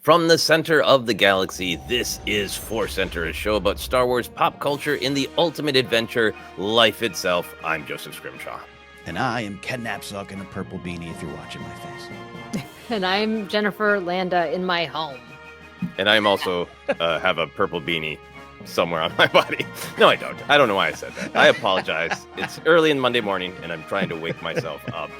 From the center of the galaxy, this is ForceCenter, a show about Star Wars pop culture in the ultimate adventure, life itself. I'm Joseph Scrimshaw. And I am Ken Napzok in a purple beanie if you're watching my face. And I'm Jennifer Landa in my home. And I'm also have a purple beanie somewhere on my body. No, I don't. I don't know why I said that. I apologize. It's early in Monday morning, and I'm trying to wake myself up.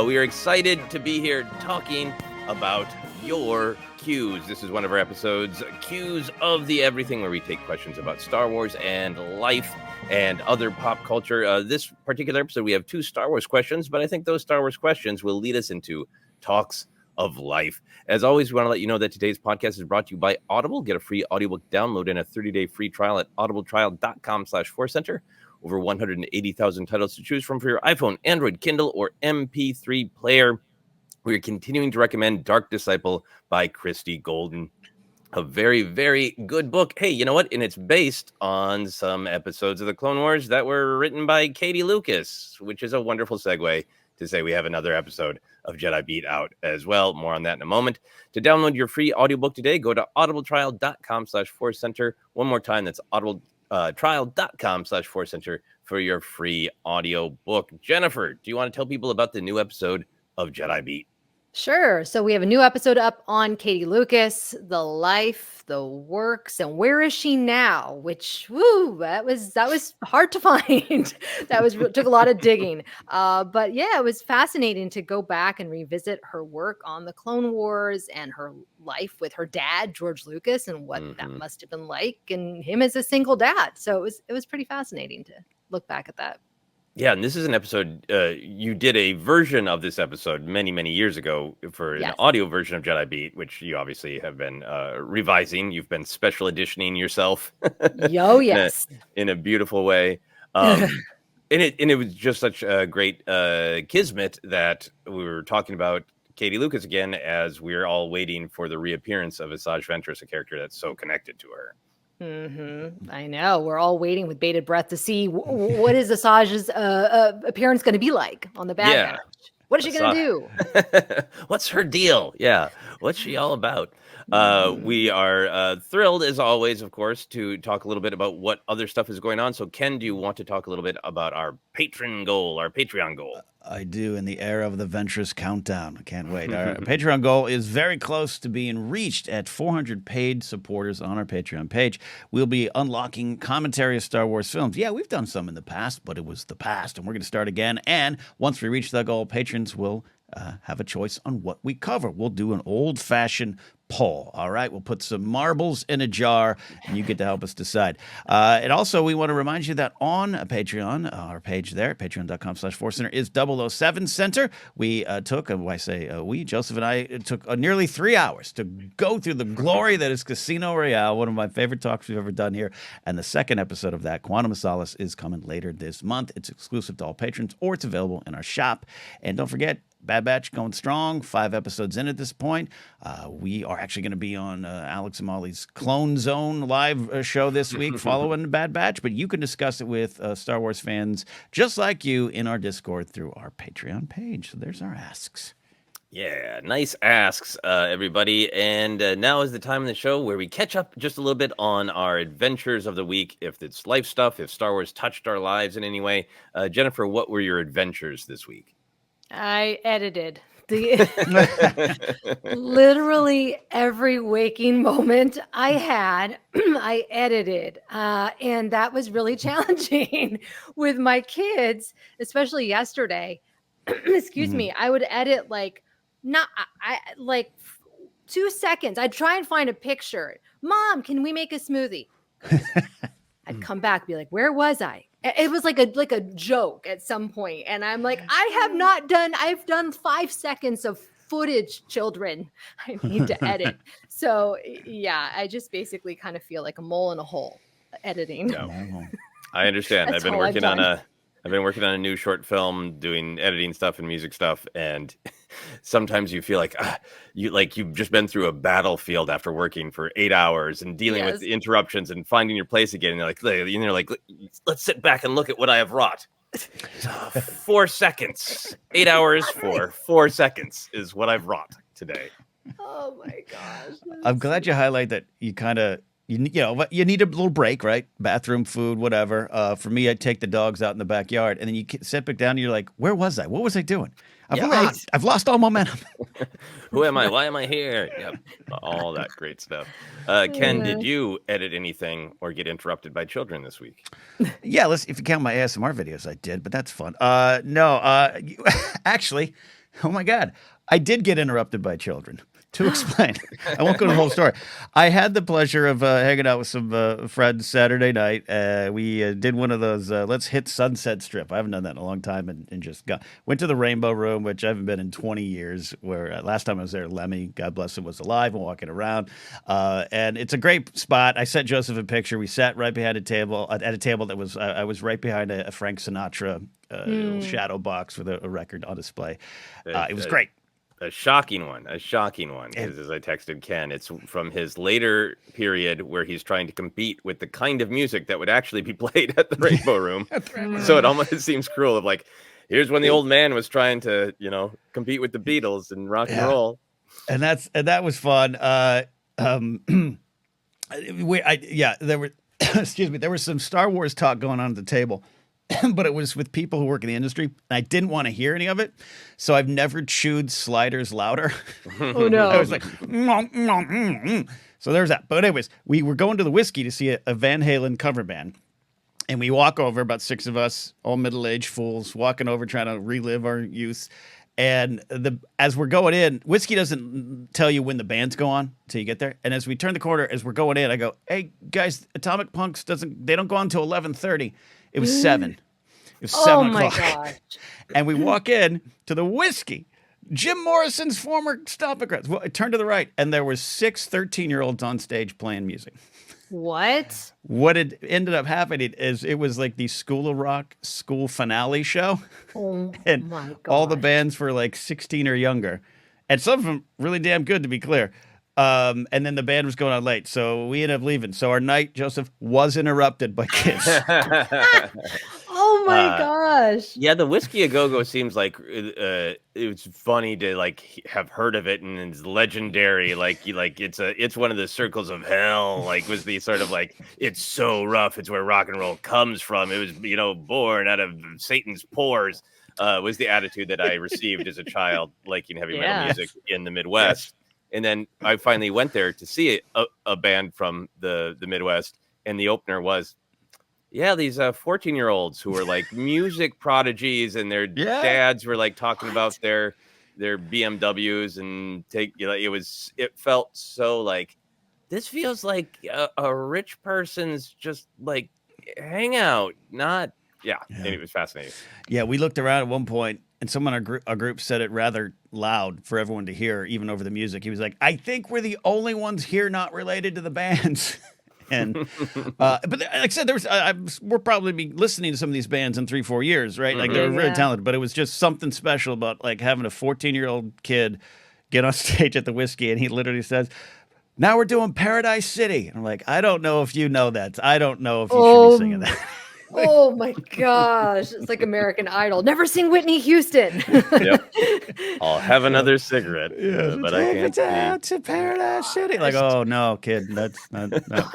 We are excited to be here talking about your Q's. This is one of our episodes, Q's of the Everything, where we take questions about Star Wars and life and other pop culture. This particular episode, we have 2 Star Wars questions, but I think those Star Wars questions will lead us into talks of life. As always, we want to let you know that today's podcast is brought to you by Audible. Get a free audiobook download and a 30-day free trial at audibletrial.com/ForceCenter. Over 180,000 titles to choose from for your iPhone, Android, Kindle, or MP3 player. We are continuing to recommend Dark Disciple by Christy Golden. A very, very good book. Hey, you know what? And it's based on some episodes of the Clone Wars that were written by Katie Lucas, which is a wonderful segue to say we have another episode of Jedi Beat out as well. More on that in a moment. To download your free audiobook today, go to audibletrial.com/ForceCenter. One more time, that's audibletrial.com/ForceCenter for your free audiobook. Jennifer, do you want to tell people about the new episode of Jedi Beat? Sure. So we have a new episode up on Katie Lucas, the life, the works, and where is she now? Which, that was hard to find. Took a lot of digging. But yeah, it was fascinating to go back and revisit her work on the Clone Wars and her life with her dad, George Lucas, and what that must have been like, and him as a single dad. So it was pretty fascinating to look back at that. Yeah, and this is an episode, you did a version of this episode many, many years ago for an audio version of Jedi Beat, which you obviously have been revising. You've been special editioning yourself. Yes. in a beautiful way. And it was just such a great kismet that we were talking about Katie Lucas again, as we're all waiting for the reappearance of Asajj Ventress, a character that's so connected to her. I know. We're all waiting with bated breath to see what is Asajj's appearance going to be like on the Bad Batch. What is she going to do? What's her deal? Yeah. What's she all about? We are thrilled, as always, of course, to talk a little bit about what other stuff is going on. So, Ken, do you want to talk a little bit about our Patreon goal? I do, in the era of the Ventress countdown. I can't wait. Our Patreon goal is very close to being reached at 400 paid supporters on our Patreon page. We'll be unlocking commentary of Star Wars films. Yeah, we've done some in the past, but it was the past, and we're going to start again. And once we reach that goal, patrons will have a choice on what we cover. We'll do an old-fashioned poll. All right, we'll put some marbles in a jar, and you get to help us decide. And also, we want to remind you that on Patreon, our page there, patreon.com/ForceCenter, is 007 Center. We took, Joseph and I took nearly 3 hours to go through the glory that is Casino Royale, one of my favorite talks we've ever done here. And the second episode of that, Quantum of Solace, is coming later this month. It's exclusive to all patrons, or it's available in our shop. And don't forget, Bad Batch going strong, 5 episodes in at this point. We are actually going to be on Alex and Molly's Clone Zone live show this week following Bad Batch, but you can discuss it with Star Wars fans just like you in our Discord through our Patreon page. So there's our asks. Yeah, nice asks, everybody. And now is the time in the show where we catch up just a little bit on our adventures of the week, if it's life stuff, if Star Wars touched our lives in any way. Jennifer, what were your adventures this week? I edited literally every waking moment I had. I edited, and that was really challenging with my kids, especially yesterday. Excuse me. I would edit like 2 seconds. I'd try and find a picture. Mom, can we make a smoothie? I'd come back and be like, where was I? It was like a joke at some point. And I'm like, I've done 5 seconds of footage, children. I need to edit. So yeah, I just basically kind of feel like a mole in a hole editing. No, I understand. I've been working on a new short film, doing editing stuff and music stuff, and sometimes you feel like you've just been through a battlefield after working for 8 hours and dealing with the interruptions and finding your place again. And you're like, let's sit back and look at what I have wrought. 4 seconds, 8 hours for 4 seconds is what I've wrought today. Oh my gosh. I'm glad you highlight that. You kind of you know you need a little break, right? Bathroom, food, whatever. For me, I'd take the dogs out in the backyard, and then you sit back down, and you're like, "Where was I? What was I doing? Yeah. I've lost all momentum." Who am I? Why am I here? Yep. All that great stuff. Ken, did you edit anything or get interrupted by children this week? Yeah, if you count my ASMR videos, I did, but that's fun. No, actually, oh my God, I did get interrupted by children. To explain, I won't go to the whole story. I had the pleasure of hanging out with some friends Saturday night. We did one of those let's hit Sunset Strip. I haven't done that in a long time, and just went to the Rainbow Room, which I haven't been in 20 years. Where last time I was there, Lemmy, God bless him, was alive and walking around. And it's a great spot. I sent Joseph a picture. We sat right behind a table at a table that was I was right behind a Frank Sinatra little shadow box with a record on display. It was great. A shocking one, because as I texted Ken, it's from his later period where he's trying to compete with the kind of music that would actually be played at the Rainbow Room. So it almost seems cruel of like, here's when the old man was trying to, compete with the Beatles and rock and roll. And that was fun. There were excuse me, there was some Star Wars talk going on at the table. But it was with people who work in the industry, and I didn't want to hear any of it. So I've never chewed sliders louder. Oh, no. I was like, So there's that. But anyways, we were going to the Whiskey to see a Van Halen cover band. And we walk over, about 6 of us, all middle-aged fools, walking over trying to relive our youth. And as we're going in, Whiskey doesn't tell you when the bands go on until you get there. And as we turn the corner, as we're going in, I go, "Hey guys, Atomic Punks they don't go on until 11:30." It was 7. It was 7 o'clock. My gosh. And we walk in to the Whiskey. Jim Morrison's former stomping grounds. Well, I turned to the right, and there was 6 13-year-olds on stage playing music. What? What had ended up happening is it was like the School of Rock school finale show. Oh, and my God. all the bands were like 16 or younger. And some of them really damn good, to be clear. And then the band was going on late, so we ended up leaving. So our night, Joseph, was interrupted by kids. Oh my gosh! Yeah, the Whiskey A Go Go seems like it was funny to like have heard of it, and it's legendary. Like it's one of the circles of hell. Like was the sort of like it's so rough. It's where rock and roll comes from. It was born out of Satan's pores. Was the attitude that I received as a child, liking heavy metal music in the Midwest. And then I finally went there to see a band from the Midwest, and the opener was, these 14-year-olds who were like music prodigies, and their dads were like talking about their BMWs and it felt so like this feels like a rich person's just like hangout, not and it was fascinating. Yeah, we looked around at one point, and someone in our group said it rather loud for everyone to hear, even over the music. He was like, "I think we're the only ones here not related to the bands." And but like I said, we'll probably be listening to some of these bands in 3-4 years, right? Like they were really talented, but it was just something special about like having a 14-year-old kid get on stage at the Whiskey, and he literally says, "Now we're doing Paradise City." And I'm like, I don't know if you know that. I don't know if you should be singing that. Oh my gosh. It's like American Idol. Never sing Whitney Houston. Yep. I'll have another cigarette. But I can't out to Paradise City. Like, oh no, kid. That's not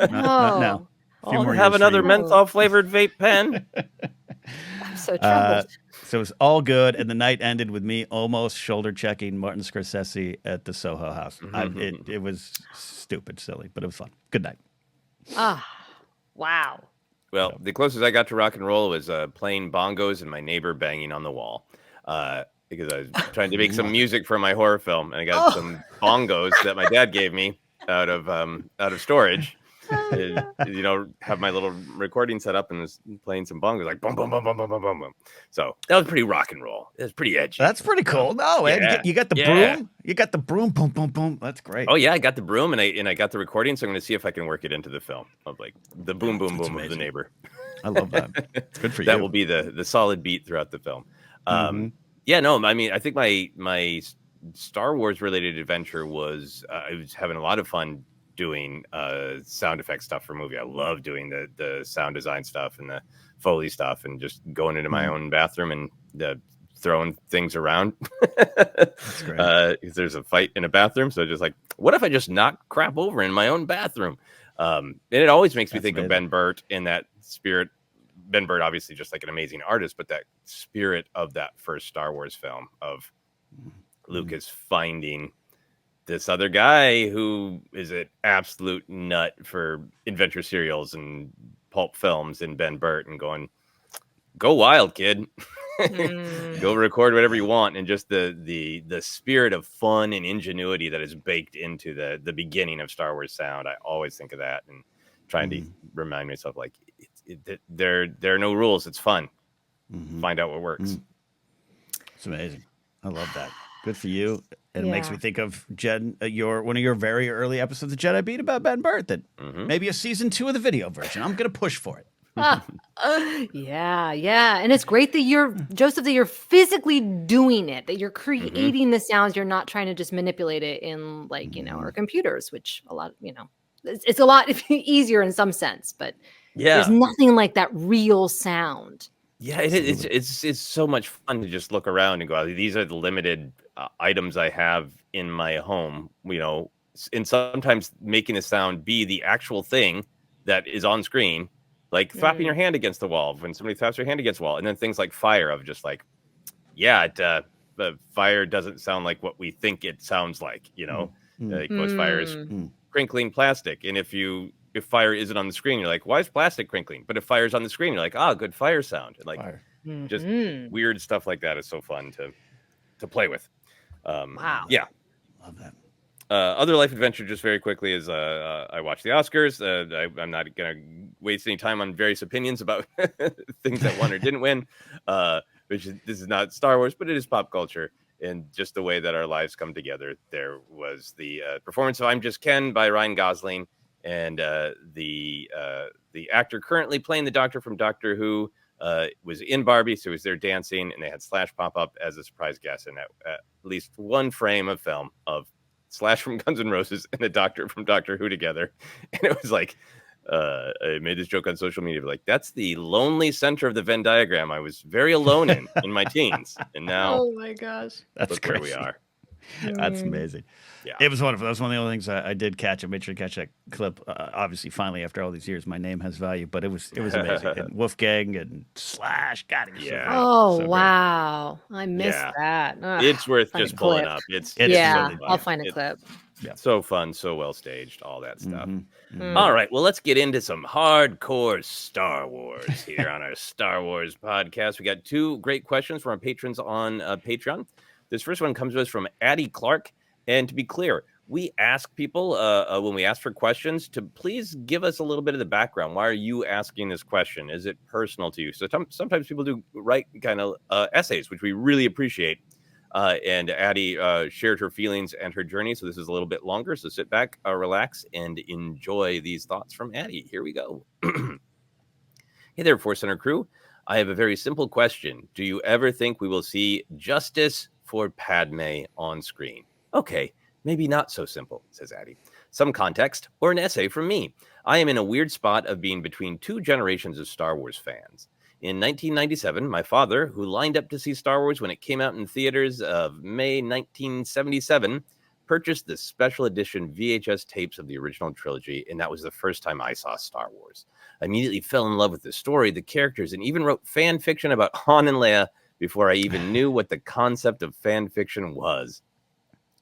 now. I'll have another menthol flavored vape pen. I'm so troubled. So it was all good, and the night ended with me almost shoulder checking Martin Scorsese at the Soho House. It was stupid, silly, but it was fun. Good night. Wow. Well, the closest I got to rock and roll was playing bongos and my neighbor banging on the wall. Because I was trying to make some music for my horror film, and I got some bongos that my dad gave me out of storage. Have my little recording set up and was playing some bongos, like boom, boom, boom, boom, boom, boom, boom, boom. So that was pretty rock and roll. It was pretty edgy. That's pretty cool. No, you got the broom. You got the broom. Boom, boom, boom. That's great. Oh yeah, I got the broom and I got the recording. So I'm going to see if I can work it into the film of like the boom, boom, boom of the neighbor. I love that. It's good for you. That will be the solid beat throughout the film. Yeah, no, I mean, I think my Star Wars related adventure was I was having a lot of fun doing sound effect stuff for movie. I love doing the sound design stuff and the Foley stuff, and just going into my own bathroom and throwing things around. That's great. 'Cause there's a fight in a bathroom, so just like, what if I just knock crap over in my own bathroom? And it always makes me That's think of amazing. Ben Burt in that spirit. Ben Burt, obviously, just like an amazing artist, but that spirit of that first Star Wars film of Lucas finding this other guy who is an absolute nut for adventure serials and pulp films in Ben Burt, and going, go wild, kid. Go record whatever you want. And just the spirit of fun and ingenuity that is baked into the beginning of Star Wars sound. I always think of that and trying to remind myself, like, there are no rules. It's fun. Find out what works. It's amazing. I love that. Good for you. It makes Yeah. me think of Jen, one of your very early episodes of Jedi Beat about Ben Burt. That maybe a season 2 of the video version. I'm gonna push for it. Yeah. And it's great that you're, Joseph, that you're physically doing it, that you're creating the sounds. You're not trying to just manipulate it in, like, our computers, which a lot, it's a lot easier in some sense, but there's nothing like that real sound. Yeah, it's so much fun to just look around and go, these are the limited items I have in my home, and sometimes making a sound be the actual thing that is on screen, like thwapping your hand against the wall when somebody thwaps their hand against the wall, and then things like fire of just like, the fire doesn't sound like what we think it sounds like, like most fire is crinkling plastic, and if fire isn't on the screen, you're like, why is plastic crinkling? But if fire's on the screen, you're like, good fire sound. And like just weird stuff like that is so fun to play with. Wow. Yeah. Love that. Other life adventure, just very quickly, is I watched the Oscars. I'm not going to waste any time on various opinions about things that won or didn't win, this is not Star Wars, but it is pop culture. And just the way that our lives come together. There was the performance of I'm Just Ken by Ryan Gosling, and the actor currently playing the Doctor from Doctor Who was in Barbie, so he was there dancing, and they had Slash pop up as a surprise guest in at least one frame of film of Slash from Guns N' Roses and the Doctor from Doctor Who together. And it was like, I made this joke on social media, like, that's the lonely center of the Venn diagram I was very alone in my teens. And now, oh my gosh, that's look crazy. where we are. That's amazing. Yeah. It was wonderful. That was one of the only things I did catch. I made sure to catch that clip. Obviously, finally, after all these years, my name has value, but it was amazing. And Wolfgang and Slash, God, it was so great. Oh, So great. wow. I missed that. Ugh, It's worth find just a pulling clip. up. It's Yeah, so fun. I'll find a clip. So fun, so well staged, all that stuff. Mm. All right, well, let's get into some hardcore Star Wars here on our Star Wars podcast. We got two great questions from our patrons on Patreon. This first one comes to us from Addie Clark. And to be clear, we ask people when we ask for questions to please give us a little bit of the background. Why are you asking this question? Is it personal to you? So sometimes people do write kind of essays, which we really appreciate. And Addie shared her feelings and her journey. So this is a little bit longer. So sit back, relax, and enjoy these thoughts from Addie. Here we go. Hey there, ForceCenter crew. I have a very simple question. Do you ever think we will see Justice for Padme on screen? Okay, maybe not so simple, says Addie. Some context or an essay from me. I am in a weird spot of being between two generations of Star Wars fans. In 1997, my father, who lined up to see Star Wars when it came out in theaters of May 1977, purchased the special edition VHS tapes of the original trilogy, and that was the first time I saw Star Wars. I immediately fell in love with the story, the characters, and even wrote fan fiction about Han and Leia before I even knew what the concept of fan fiction was.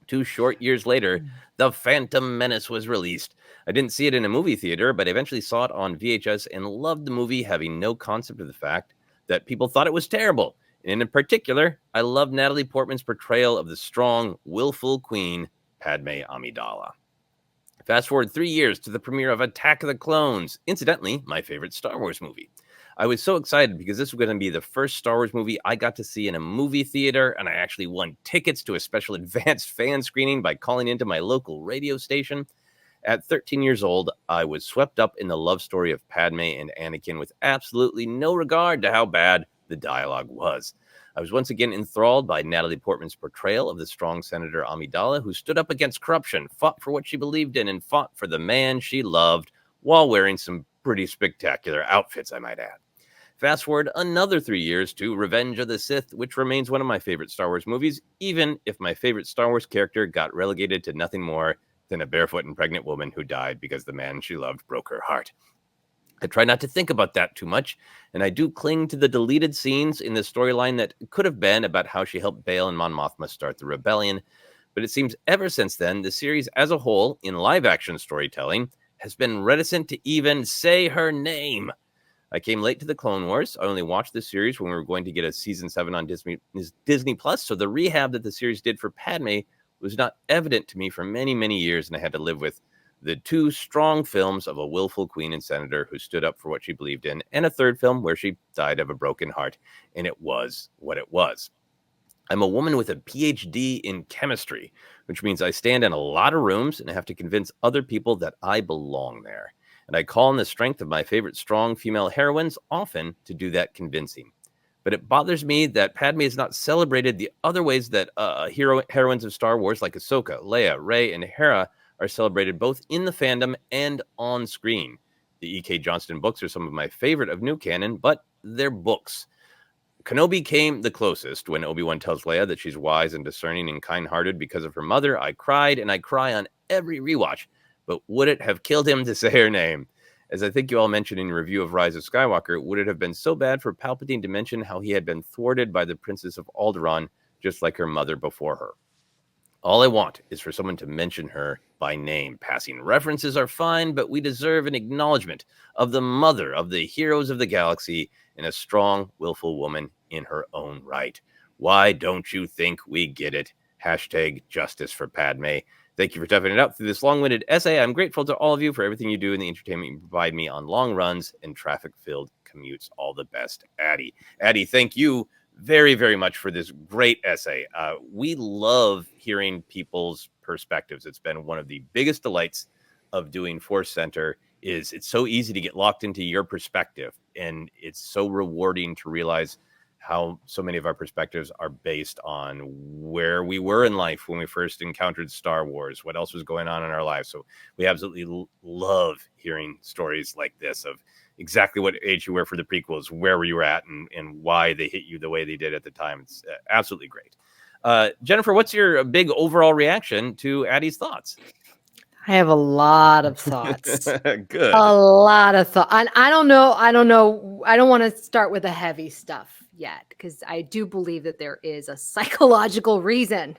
2 short years later, The Phantom Menace was released. I didn't see it in a movie theater, but I eventually saw it on VHS and loved the movie, having no concept of the fact that people thought it was terrible. And in particular, I loved Natalie Portman's portrayal of the strong, willful queen, Padmé Amidala. Fast forward 3 years to the premiere of Attack of the Clones, incidentally, my favorite Star Wars movie. I was so excited because this was going to be the first Star Wars movie I got to see in a movie theater, and I actually won tickets to a special advanced fan screening by calling into my local radio station. At 13 years old, I was swept up in the love story of Padme and Anakin with absolutely no regard to how bad the dialogue was. I was once again enthralled by Natalie Portman's portrayal of the strong Senator Amidala, who stood up against corruption, fought for what she believed in, and fought for the man she loved while wearing some pretty spectacular outfits, I might add. Fast forward another 3 years to Revenge of the Sith, which remains one of my favorite Star Wars movies, even if my favorite Star Wars character got relegated to nothing more than a barefoot and pregnant woman who died because the man she loved broke her heart. I try not to think about that too much, and I do cling to the deleted scenes in the storyline that could have been about how she helped Bail and Mon Mothma start the rebellion. But it seems ever since then, the series as a whole, in live-action storytelling, has been reticent to even say her name. I came late to the Clone Wars. I only watched the series when we were going to get a season 7 on Disney Plus, so the rehab that the series did for Padme was not evident to me for many, many years, and I had to live with the 2 strong films of a willful queen and senator who stood up for what she believed in, and a third film where she died of a broken heart, and it was what it was. I'm a woman with a PhD in chemistry, which means I stand in a lot of rooms and I have to convince other people that I belong there. And I call on the strength of my favorite strong female heroines often to do that convincing. But it bothers me that Padme is not celebrated the other ways that heroines of Star Wars like Ahsoka, Leia, Rey, and Hera are celebrated both in the fandom and on screen. The E.K. Johnston books are some of my favorite of new canon, but they're books. Kenobi came the closest when Obi-Wan tells Leia that she's wise and discerning and kind-hearted because of her mother. I cried, and I cry on every rewatch. But would it have killed him to say her name? As I think you all mentioned in your review of Rise of Skywalker, would it have been so bad for Palpatine to mention how he had been thwarted by the Princess of Alderaan, just like her mother before her? All I want is for someone to mention her by name. Passing references are fine, but we deserve an acknowledgement of the mother of the heroes of the galaxy and a strong, willful woman in her own right. Why don't you think we get it? Hashtag Justice for Padme. Thank you for toughing it out through this long-winded essay. I'm grateful to all of you for everything you do and the entertainment you provide me on long runs and traffic-filled commutes. All the best, Addie. Addie, thank you very, very much for this great essay. We love hearing people's perspectives. It's been one of the biggest delights of doing ForceCenter. Is it's so easy to get locked into your perspective, and it's so rewarding to realize how so many of our perspectives are based on where we were in life when we first encountered Star Wars, what else was going on in our lives. So we absolutely love hearing stories like this of exactly what age you were for the prequels, where you were at, and why they hit you the way they did at the time. It's absolutely great. Jennifer, what's your big overall reaction to Addie's thoughts? I have a lot of thoughts. Good. A lot of thoughts. I don't know. I don't want to start with the heavy stuff yet, because I do believe that there is a psychological reason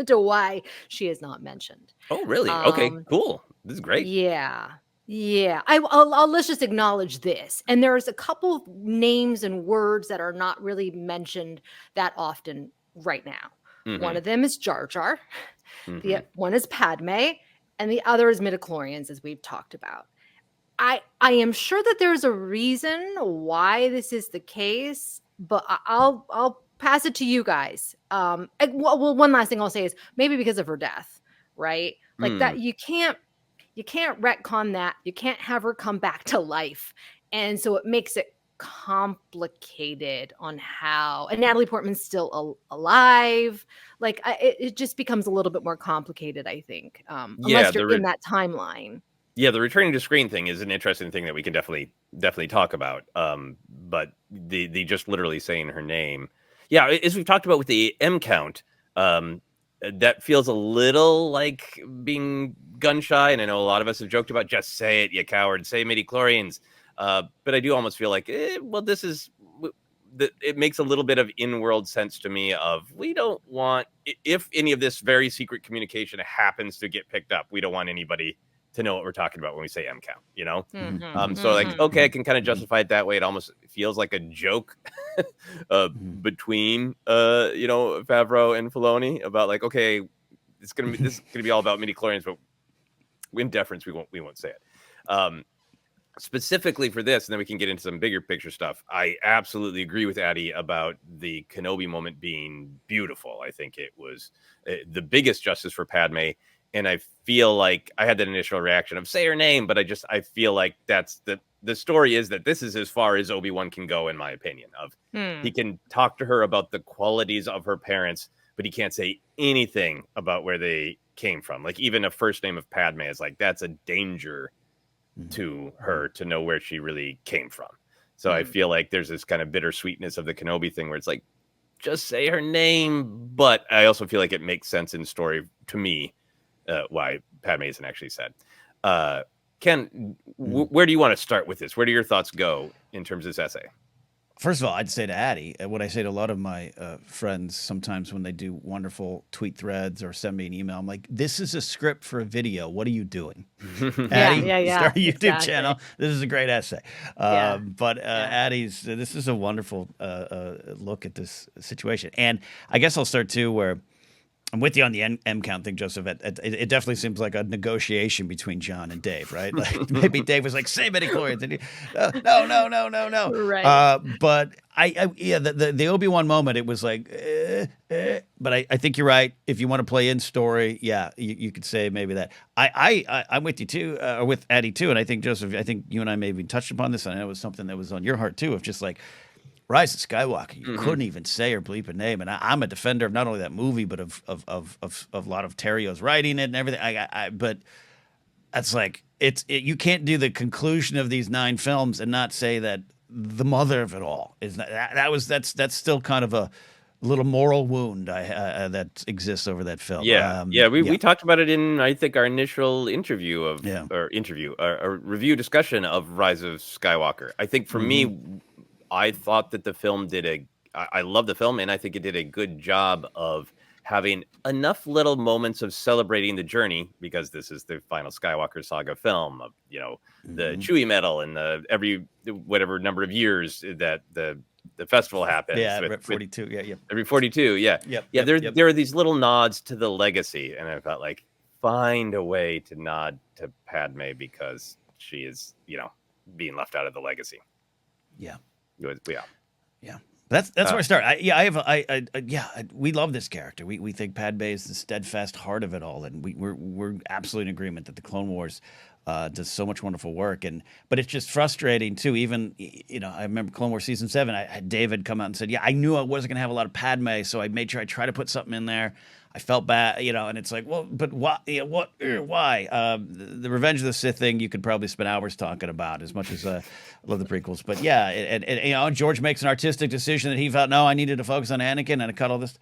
to why she is not mentioned. Oh, really? Okay, cool. This is great. Yeah. Yeah. I'll let's just acknowledge this. And there's a couple names and words that are not really mentioned that often right now. Mhm. One of them is Jar Jar. Mhm. The one is Padme, and the other is midichlorians, as we've talked about. I am sure that there's a reason why this is the case, but I'll pass it to you guys. Well, one last thing I'll say is maybe because of her death, right? Like that you can't retcon that. You can't have her come back to life, and so it makes it complicated on how. And Natalie Portman's still alive. Like it just becomes a little bit more complicated, I think, unless you're in that timeline. Yeah, the returning to screen thing is an interesting thing that we can definitely talk about. But the just literally saying her name, yeah, as we've talked about with the M count, that feels a little like being gun shy. And I know a lot of us have joked about just say it, you coward, say midichlorians. But I do almost feel like, well, this is. It makes a little bit of in-world sense to me of we don't want, if any of this very secret communication happens to get picked up, we don't want anybody to know what we're talking about when we say M count, you know? So like, okay, I can kind of justify it that way. It almost feels like a joke between, Favreau and Filoni about like, okay, this is going to be all about midichlorians, but in deference, we won't say it. Specifically for this, and then we can get into some bigger picture stuff. I absolutely agree with Addie about the Kenobi moment being beautiful. I think it was the biggest justice for Padme. And I feel like I had that initial reaction of say her name, but I feel like that's the story is that this is as far as Obi-Wan can go, in my opinion, of he can talk to her about the qualities of her parents, but he can't say anything about where they came from. Like even a first name of Padme is like, that's a danger to her to know where she really came from. So I feel like there's this kind of bittersweetness of the Kenobi thing where it's like, just say her name. But I also feel like it makes sense in story to me why Padme isn't actually said. Ken, where do you want to start with this? Where do your thoughts go in terms of this essay? First of all, I'd say to Addie, what I say to a lot of my friends sometimes when they do wonderful tweet threads or send me an email, I'm like, this is a script for a video. What are you doing? Addie, start a YouTube channel. This is a great essay. But Addie's, this is a wonderful look at this situation. And I guess I'll start too where I'm with you on the M count thing, Joseph. It definitely seems like a negotiation between John and Dave, right? Like maybe Dave was like, "Say midichlorians," and no. Right. But the Obi-Wan moment, it was like, but I think you're right. If you want to play in story, you could say maybe that. I'm with you too, or with Addie too, and I think Joseph, I think you and I maybe touched upon this, and I know it was something that was on your heart too, of just like. Rise of Skywalker, you couldn't even say or bleep a name, and I'm a defender of not only that movie but of a lot of Terrio's writing it and everything. But that's like you can't do the conclusion of these 9 films and not say that the mother of it all is that's still kind of a little moral wound that exists over that film. We talked about it in I think our initial interview or review discussion of Rise of Skywalker. I think for me. I thought that the film I love the film, and I think it did a good job of having enough little moments of celebrating the journey, because this is the final Skywalker saga film of, the Chewie medal and every whatever number of years that the festival happens. Every 42. Every 42. There are these little nods to the legacy, and I felt like find a way to nod to Padme because she is, being left out of the legacy. Yeah. That's where I start. We love this character. We think Padme is the steadfast heart of it all, and we're absolutely in agreement that the Clone Wars does so much wonderful work. But it's just frustrating too. Even I remember Clone Wars season 7. I had David come out and said, I knew I wasn't gonna have a lot of Padme, so I made sure I try to put something in there. I felt bad, and it's like, well, but why? Why? The Revenge of the Sith thing, you could probably spend hours talking about, as much as I love the prequels. But and George makes an artistic decision that he felt, no, I needed to focus on Anakin and I cut all this.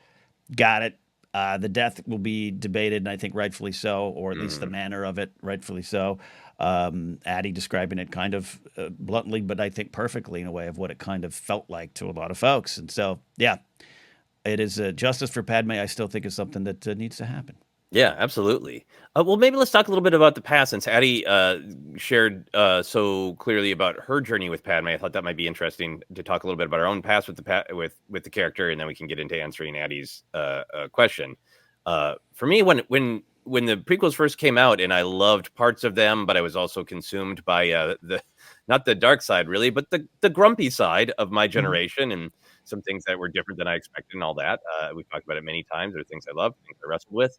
Got it. The death will be debated, and I think rightfully so, or at least the manner of it, rightfully so. Addie describing it kind of bluntly, but I think perfectly in a way of what it kind of felt like to a lot of folks. And so, it is justice for Padme. I still think is something that needs to happen. Yeah, absolutely. Well, maybe let's talk a little bit about the past, since Addie shared so clearly about her journey with Padme. I thought that might be interesting to talk a little bit about our own past with the character, and then we can get into answering Addie's question. For me, when the prequels first came out, and I loved parts of them, but I was also consumed by not the dark side really, but the grumpy side of my generation, and some things that were different than I expected and all that. We've talked about it many times. There are things I love, things I wrestled with.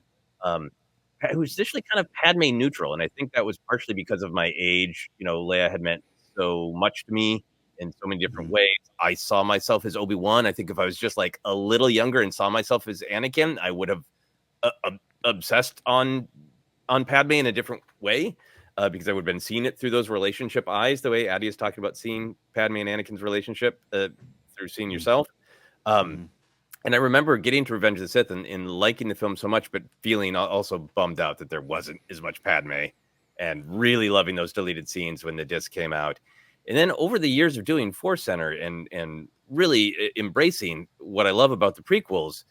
It was initially kind of Padme neutral, and I think that was partially because of my age. Leia had meant so much to me in so many different ways. I saw myself as Obi-Wan. I think if I was just like a little younger and saw myself as Anakin, I would have obsessed on Padme in a different way, because I would have been seeing it through those relationship eyes, the way Addie is talking about seeing Padme and Anakin's relationship through seeing yourself. And I remember getting to Revenge of the Sith and liking the film so much, but feeling also bummed out that there wasn't as much Padme, and really loving those deleted scenes when the disc came out. And then over the years of doing ForceCenter and really embracing what I love about the prequels,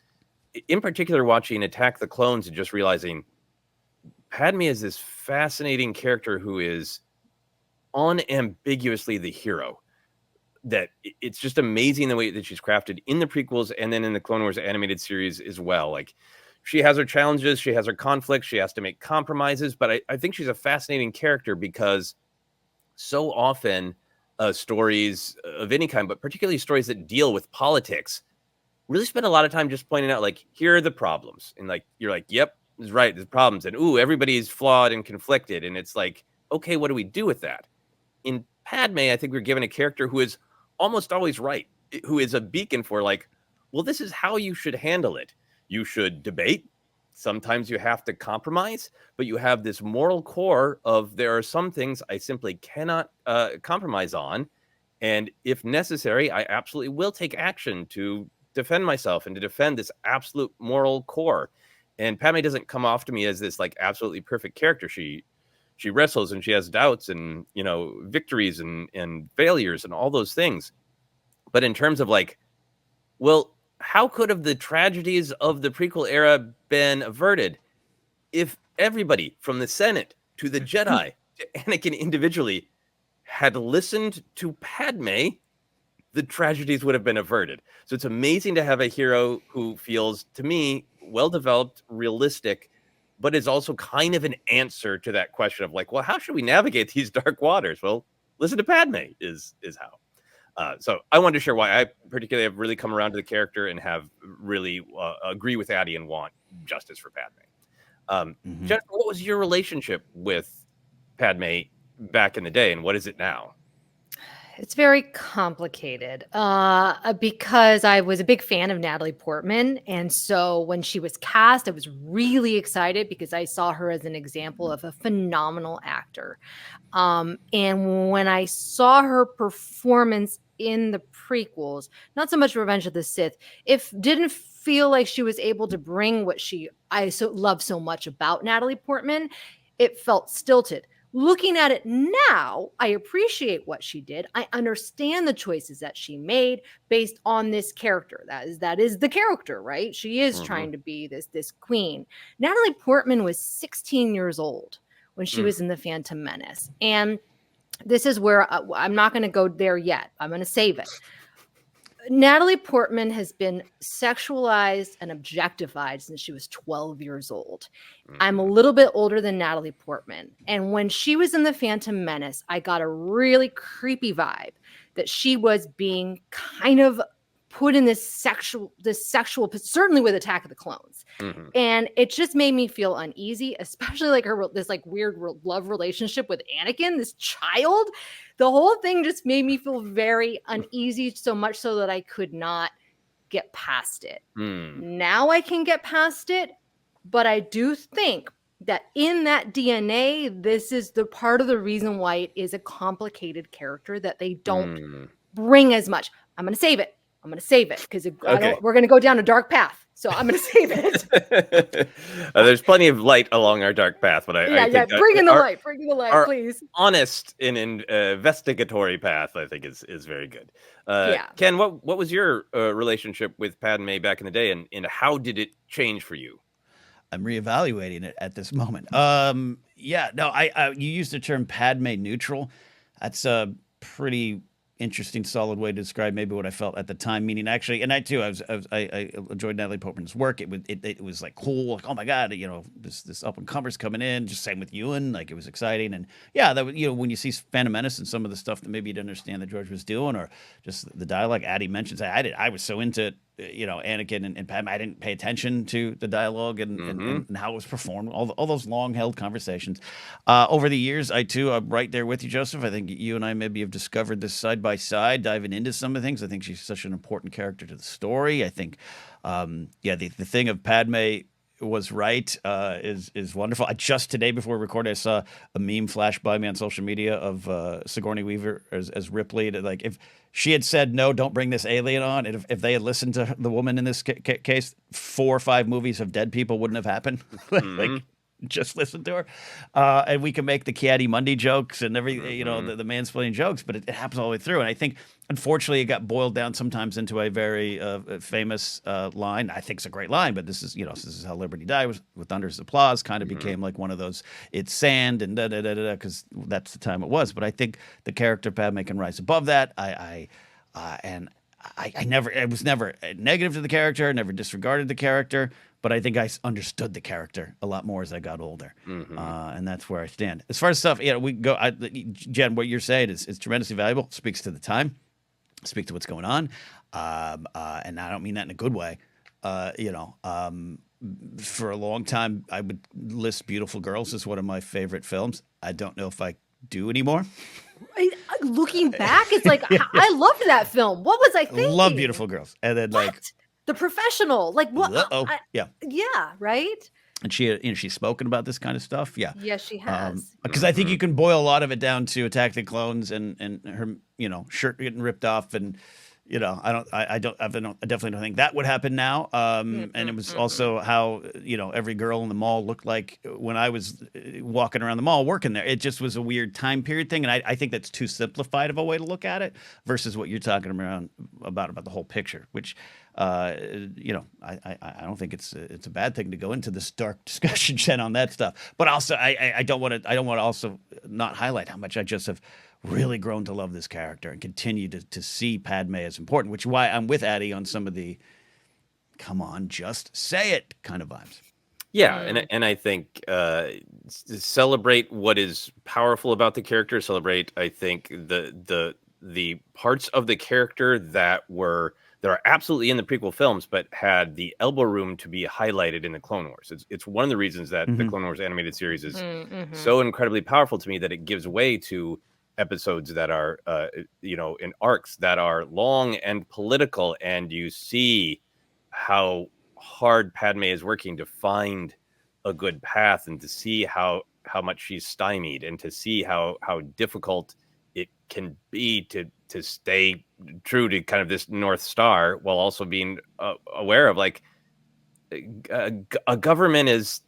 in particular watching Attack the Clones and just realizing Padme is this fascinating character who is unambiguously the hero. That it's just amazing the way that she's crafted in the prequels and then in the Clone Wars animated series as well. Like, she has her challenges, she has her conflicts, she has to make compromises, but I think she's a fascinating character because so often stories of any kind, but particularly stories that deal with politics, really spend a lot of time just pointing out, like, here are the problems. And like, you're like, yep, that's right, there's problems. And ooh, everybody's flawed and conflicted. And it's like, okay, what do we do with that? In Padme, I think we're given a character who is almost always right, who is a beacon for like, well, this is how you should handle it. You should debate. Sometimes you have to compromise, but you have this moral core of there are some things I simply cannot compromise on. And if necessary, I absolutely will take action to defend myself and to defend this absolute moral core. And Padme doesn't come off to me as this like absolutely perfect character. She wrestles and she has doubts and, you know, victories and failures and all those things. But in terms of like, well, how could have the tragedies of the prequel era been averted if everybody from the Senate to the Jedi to Anakin individually had listened to Padme? The tragedies would have been averted. So it's amazing to have a hero who feels, to me, well-developed, realistic, but is also kind of an answer to that question of like, well, how should we navigate these dark waters? Well, listen to Padme is how. So I wanted to share why I particularly have really come around to the character and have really agree with Addie and want justice for Padme. Jennifer, what was your relationship with Padme back in the day, and what is it now? It's very complicated because I was a big fan of Natalie Portman. And so when she was cast, I was really excited because I saw her as an example of a phenomenal actor. And when I saw her performance in the prequels, not so much Revenge of the Sith, if didn't feel like she was able to bring what I love so much about Natalie Portman, it felt stilted. Looking at it now, I appreciate what she did. I understand the choices that she made based on this character. That is the character, right? She is trying to be this queen. Natalie Portman was 16 years old when she was in The Phantom Menace. And this is where I'm not going to go there yet. I'm going to save it. Natalie Portman has been sexualized and objectified since she was 12 years old. I'm a little bit older than Natalie Portman. And when she was in The Phantom Menace, I got a really creepy vibe that she was being kind of put in this sexual, certainly with Attack of the Clones. And it just made me feel uneasy, especially like this like weird love relationship with Anakin, this child. The whole thing just made me feel very uneasy, so much so that I could not get past it. Now I can get past it, but I do think that in that DNA, this is the part of the reason why it is a complicated character that they don't bring as much. I'm going to save it because we're going to go down a dark path. So I'm going to save it. There's plenty of light along our dark path, but I think bring in the light, please. Honest and investigatory path, I think, is very good. Ken, what was your relationship with Padme back in the day, and how did it change for you? I'm reevaluating it at this moment. You used the term Padme neutral. That's a pretty interesting, solid way to describe maybe what I felt at the time. Meaning, actually, and I enjoyed Natalie Portman's work. It was like cool, like, oh my god, you know, this up and comers coming in. Just same with Ewan, like it was exciting, and when you see Phantom Menace and some of the stuff that maybe you didn't understand that George was doing, or just the dialogue Addie mentions, I was so into Anakin and Padme, I didn't pay attention to the dialogue and how it was performed, all those long held conversations. Over the years, I'm right there with you, Joseph. I think you and I maybe have discovered this side by side, diving into some of the things. I think she's such an important character to the story. I think, the thing of Padme was right is wonderful. I just today before we recorded, I saw a meme flash by me on social media of Sigourney Weaver as Ripley. Like if she had said no, don't bring this alien on, and if they had listened to the woman in this case, 4 or 5 movies of dead people wouldn't have happened. Like just listen to her, and we can make the Caddy Monday jokes and everything, the mansplaining jokes, but it happens all the way through. And I think, unfortunately, it got boiled down sometimes into a very famous line. I think it's a great line, but this is how Liberty Died, with thunderous applause, kind of became like one of those, it's sand and because that's the time it was. But I think the character Padme can rise above that. I was never negative to the character, never disregarded the character, but I think I understood the character a lot more as I got older, and that's where I stand. As far as stuff, we go. Jen, what you're saying is tremendously valuable. Speaks to the time, speaks to what's going on, and I don't mean that in a good way. For a long time, I would list Beautiful Girls as one of my favorite films. I don't know if I do anymore. Looking back, it's like I loved that film. What was I thinking? Love Beautiful Girls, and then The Professional, like what? Yeah, right. And she's spoken about this kind of stuff. Yeah. Yes, she has. Because I think you can boil a lot of it down to Attack the Clones and her, shirt getting ripped off. And, I definitely don't think that would happen now. And it was also how, every girl in the mall looked like when I was walking around the mall working there. It just was a weird time period thing. And I think that's too simplified of a way to look at it versus what you're talking about the whole picture, which, I don't think it's a bad thing to go into this dark discussion, Jen, on that stuff. But also, I don't want to also not highlight how much I just have really grown to love this character and continue to see Padme as important, which is why I'm with Addie on some of the "come on, just say it" kind of vibes. Yeah, and I think celebrate what is powerful about the character. Celebrate, I think, the parts of the character that are absolutely in the prequel films, but had the elbow room to be highlighted in the Clone Wars. It's one of the reasons that the Clone Wars animated series is so incredibly powerful to me, that it gives way to episodes that are, in arcs that are long and political, and you see how hard Padme is working to find a good path, and to see how much she's stymied, and to see how difficult it can be to stay true to kind of this North Star, while also being aware of, like, a government is,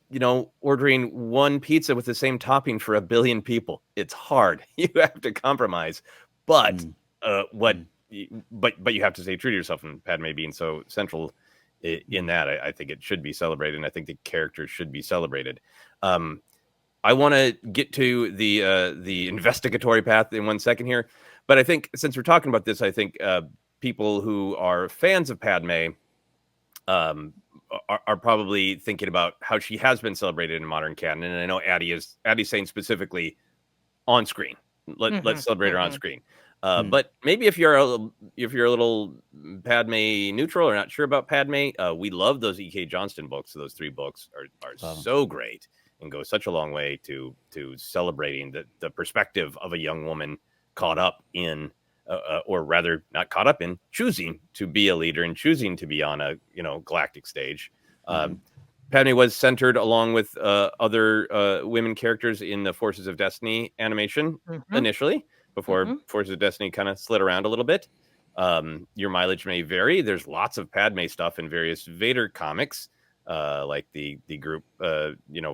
ordering one pizza with the same topping for 1 billion people. It's hard. You have to compromise, but but you have to stay true to yourself. And Padme being so central in that, I think it should be celebrated, and I think the characters should be celebrated. I want to get to the investigatory path in 1 second here, but I think since we're talking about this, I think people who are fans of Padme are probably thinking about how she has been celebrated in modern canon. And I know Addie's saying specifically on screen. Let's celebrate her on screen. But maybe if you're a little Padme neutral or not sure about Padme, we love those E.K. Johnston books. Those 3 books are so great and go such a long way to celebrating the perspective of a young woman caught up in, or rather not caught up in, choosing to be a leader and choosing to be on a galactic stage. Padme was centered along with other women characters in the Forces of Destiny animation initially, before Forces of Destiny kind of slid around a little bit. Your mileage may vary. There's lots of Padme stuff in various Vader comics, like the group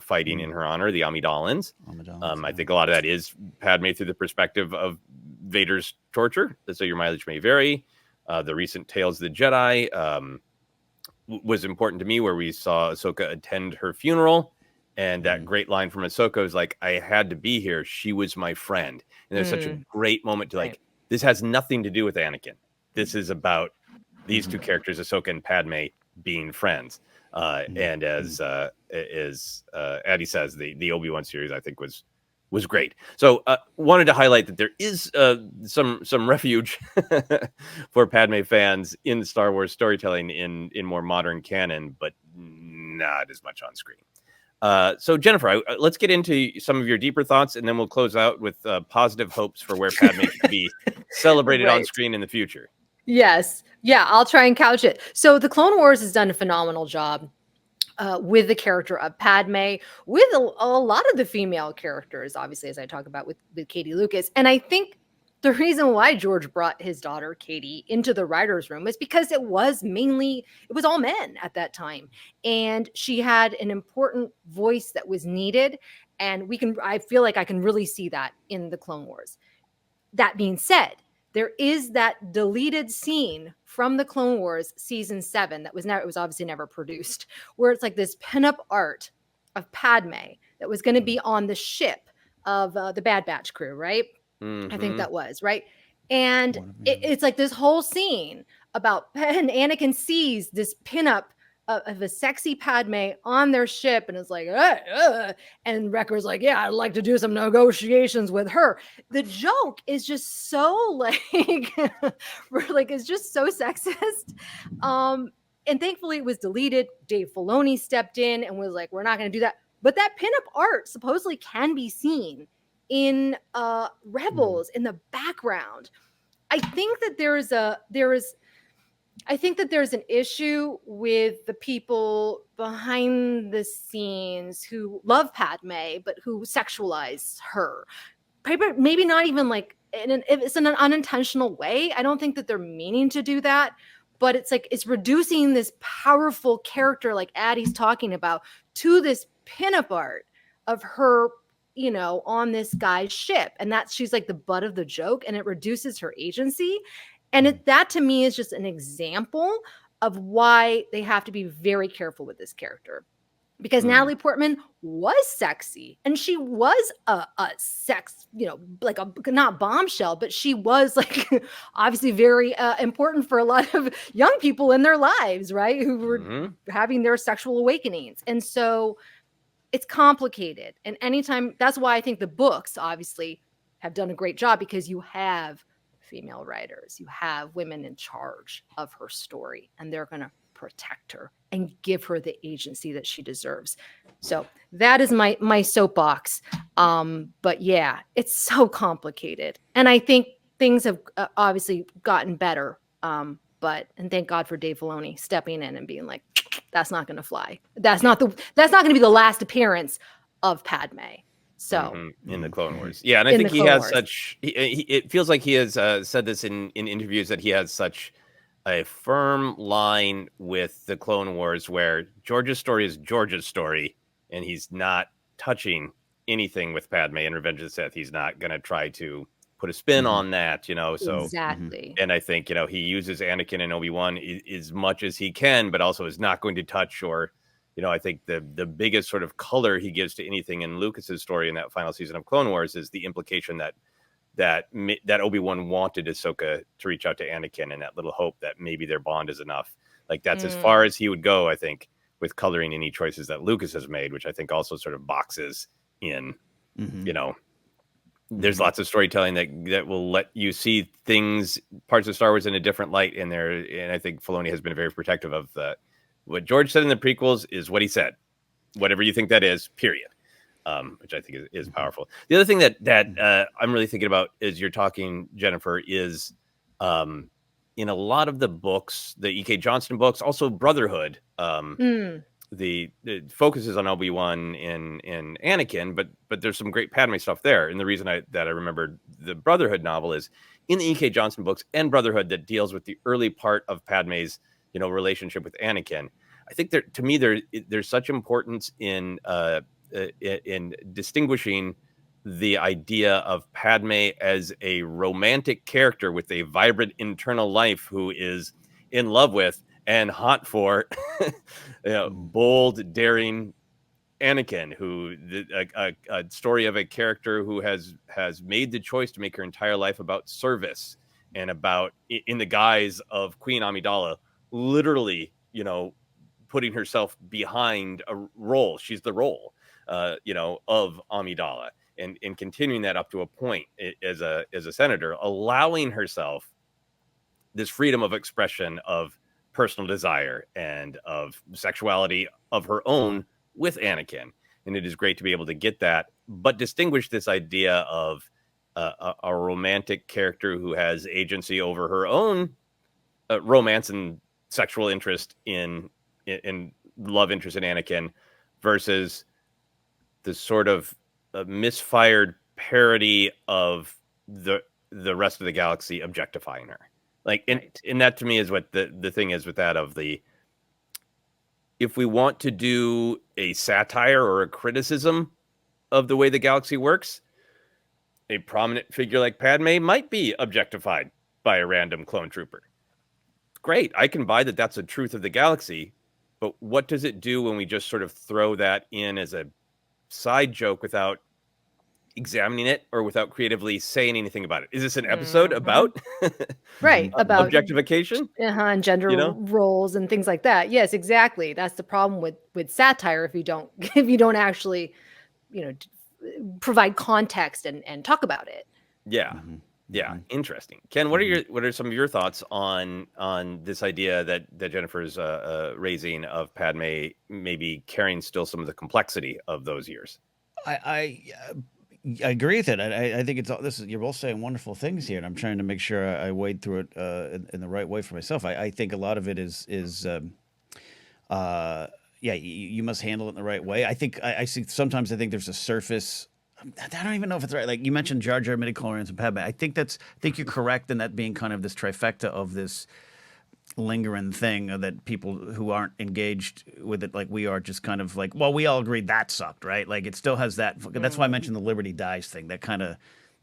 fighting in her honor, the Amidalans. I think a lot of that is Padme through the perspective of Vader's torture, so your mileage may vary. The recent Tales of the Jedi was important to me, where we saw Ahsoka attend her funeral, and that great line from Ahsoka is like, "I had to be here. She was my friend." And there's such a great moment to like, this has nothing to do with Anakin. This is about these two characters, Ahsoka and Padme, being friends. And as Addie says, the Obi-Wan series, I think, was great. So wanted to highlight that there is some refuge for Padme fans in Star Wars storytelling in more modern canon, but not as much on screen. So Jennifer, let's get into some of your deeper thoughts, and then we'll close out with positive hopes for where Padme should be celebrated on screen in the future. Yes. Yeah, I'll try and couch it. So the Clone Wars has done a phenomenal job with the character of Padme, with a lot of the female characters, obviously, as I talk about with Katie Lucas. And I think the reason why George brought his daughter, Katie, into the writer's room is because it was all men at that time. And she had an important voice that was needed. And I feel like I can really see that in the Clone Wars. That being said, there is that deleted scene from the Clone Wars season 7 it was obviously never produced, where it's like this pinup art of Padme that was going to be on the ship of the Bad Batch crew, right? I think that was, right? And it's like this whole scene about Anakin sees this pinup of a sexy Padme on their ship, and it's like, and Wrecker's like, yeah, I'd like to do some negotiations with her. The joke is just so it's just so sexist. And thankfully it was deleted. Dave Filoni stepped in and was like, we're not going to do that. But that pinup art supposedly can be seen in Rebels in the background. I think that there is I think that there's an issue with the people behind the scenes who love Padme, but who sexualize her. Maybe not even like it's in an unintentional way. I don't think that they're meaning to do that, but it's like it's reducing this powerful character like Addie's talking about to this pinup art of her, on this guy's ship, and that she's like the butt of the joke, and it reduces her agency. And that to me is just an example of why they have to be very careful with this character. Because Natalie Portman was sexy, and she was a sex, like a not bombshell, but she was like obviously very important for a lot of young people in their lives, right? Who were having their sexual awakenings. And so it's complicated. And anytime, that's why I think the books obviously have done a great job, because you have female writers, you have women in charge of her story, and they're going to protect her and give her the agency that she deserves. So that is my soapbox. But yeah, it's so complicated. And I think things have obviously gotten better. And thank God for Dave Filoni stepping in and being like, that's not going to fly. That's not going to be the last appearance of Padme. So in the Clone Wars. Yeah. And I think he has it feels like he has said this in interviews, that he has such a firm line with the Clone Wars, where George's story is George's story, and he's not touching anything with Padme and Revenge of the Sith. He's not going to try to put a spin on that, so exactly. And I think, he uses Anakin and Obi-Wan as much as he can, but also is not going to touch, or, I think the biggest sort of color he gives to anything in Lucas's story in that final season of Clone Wars is the implication that Obi-Wan wanted Ahsoka to reach out to Anakin, and that little hope that maybe their bond is enough. Like, that's as far as he would go, I think, with coloring any choices that Lucas has made, which I think also sort of boxes in, there's lots of storytelling that will let you see parts of Star Wars in a different light in there. And I think Filoni has been very protective of that. What George said in the prequels is what he said, whatever you think that is, period. Which I think is powerful. The other thing that I'm really thinking about as you're talking, Jennifer, is in a lot of the books, the E.K. Johnston books, also Brotherhood, the focuses on Obi-Wan and Anakin, but there's some great Padme stuff there. And the reason I remembered the Brotherhood novel is in the E.K. Johnston books and Brotherhood, that deals with the early part of Padme's relationship with Anakin. I think there's such importance in distinguishing the idea of Padme as a romantic character with a vibrant internal life, who is in love with and hot for bold, daring Anakin, who a story of a character who has made the choice to make her entire life about service, and about, in the guise of Queen Amidala, literally, putting herself behind a role. She's the role, of Amidala, and continuing that up to a point as a senator, allowing herself this freedom of expression of personal desire and of sexuality of her own with Anakin. And it is great to be able to get that, but distinguish this idea of a romantic character who has agency over her own romance and sexual interest in love interest in Anakin, versus the sort of misfired parody of the rest of the galaxy objectifying her. Like, and that to me is what the thing is with that, of if we want to do a satire or a criticism of the way the galaxy works, a prominent figure like Padme might be objectified by a random clone trooper. Great. I can buy that that's a truth of the galaxy, but what does it do when we just sort of throw that in as a side joke without examining it or without creatively saying anything about it? Is this an episode about about objectification and gender roles and things like that? Yes, exactly. That's the problem with satire. If you don't actually provide context and talk about it. Yeah, interesting. Ken, what are some of your thoughts on this idea that Jennifer's raising of Padme maybe carrying still some of the complexity of those years? I agree with it. I think it's all this. You're both saying wonderful things here, and I'm trying to make sure I wade through it in the right way for myself. I think a lot of it is uh, yeah, you must handle it in the right way. I think I see sometimes I think there's a surface. I don't even know if it's right. Like you mentioned Jar Jar, midichlorians, and Padme. I think you're correct in that being kind of this trifecta of this lingering thing that people who aren't engaged with it like we are just kind of like, well, we all agreed that sucked, right? Like it still has that. That's why I mentioned the Liberty Dies thing. That kind of,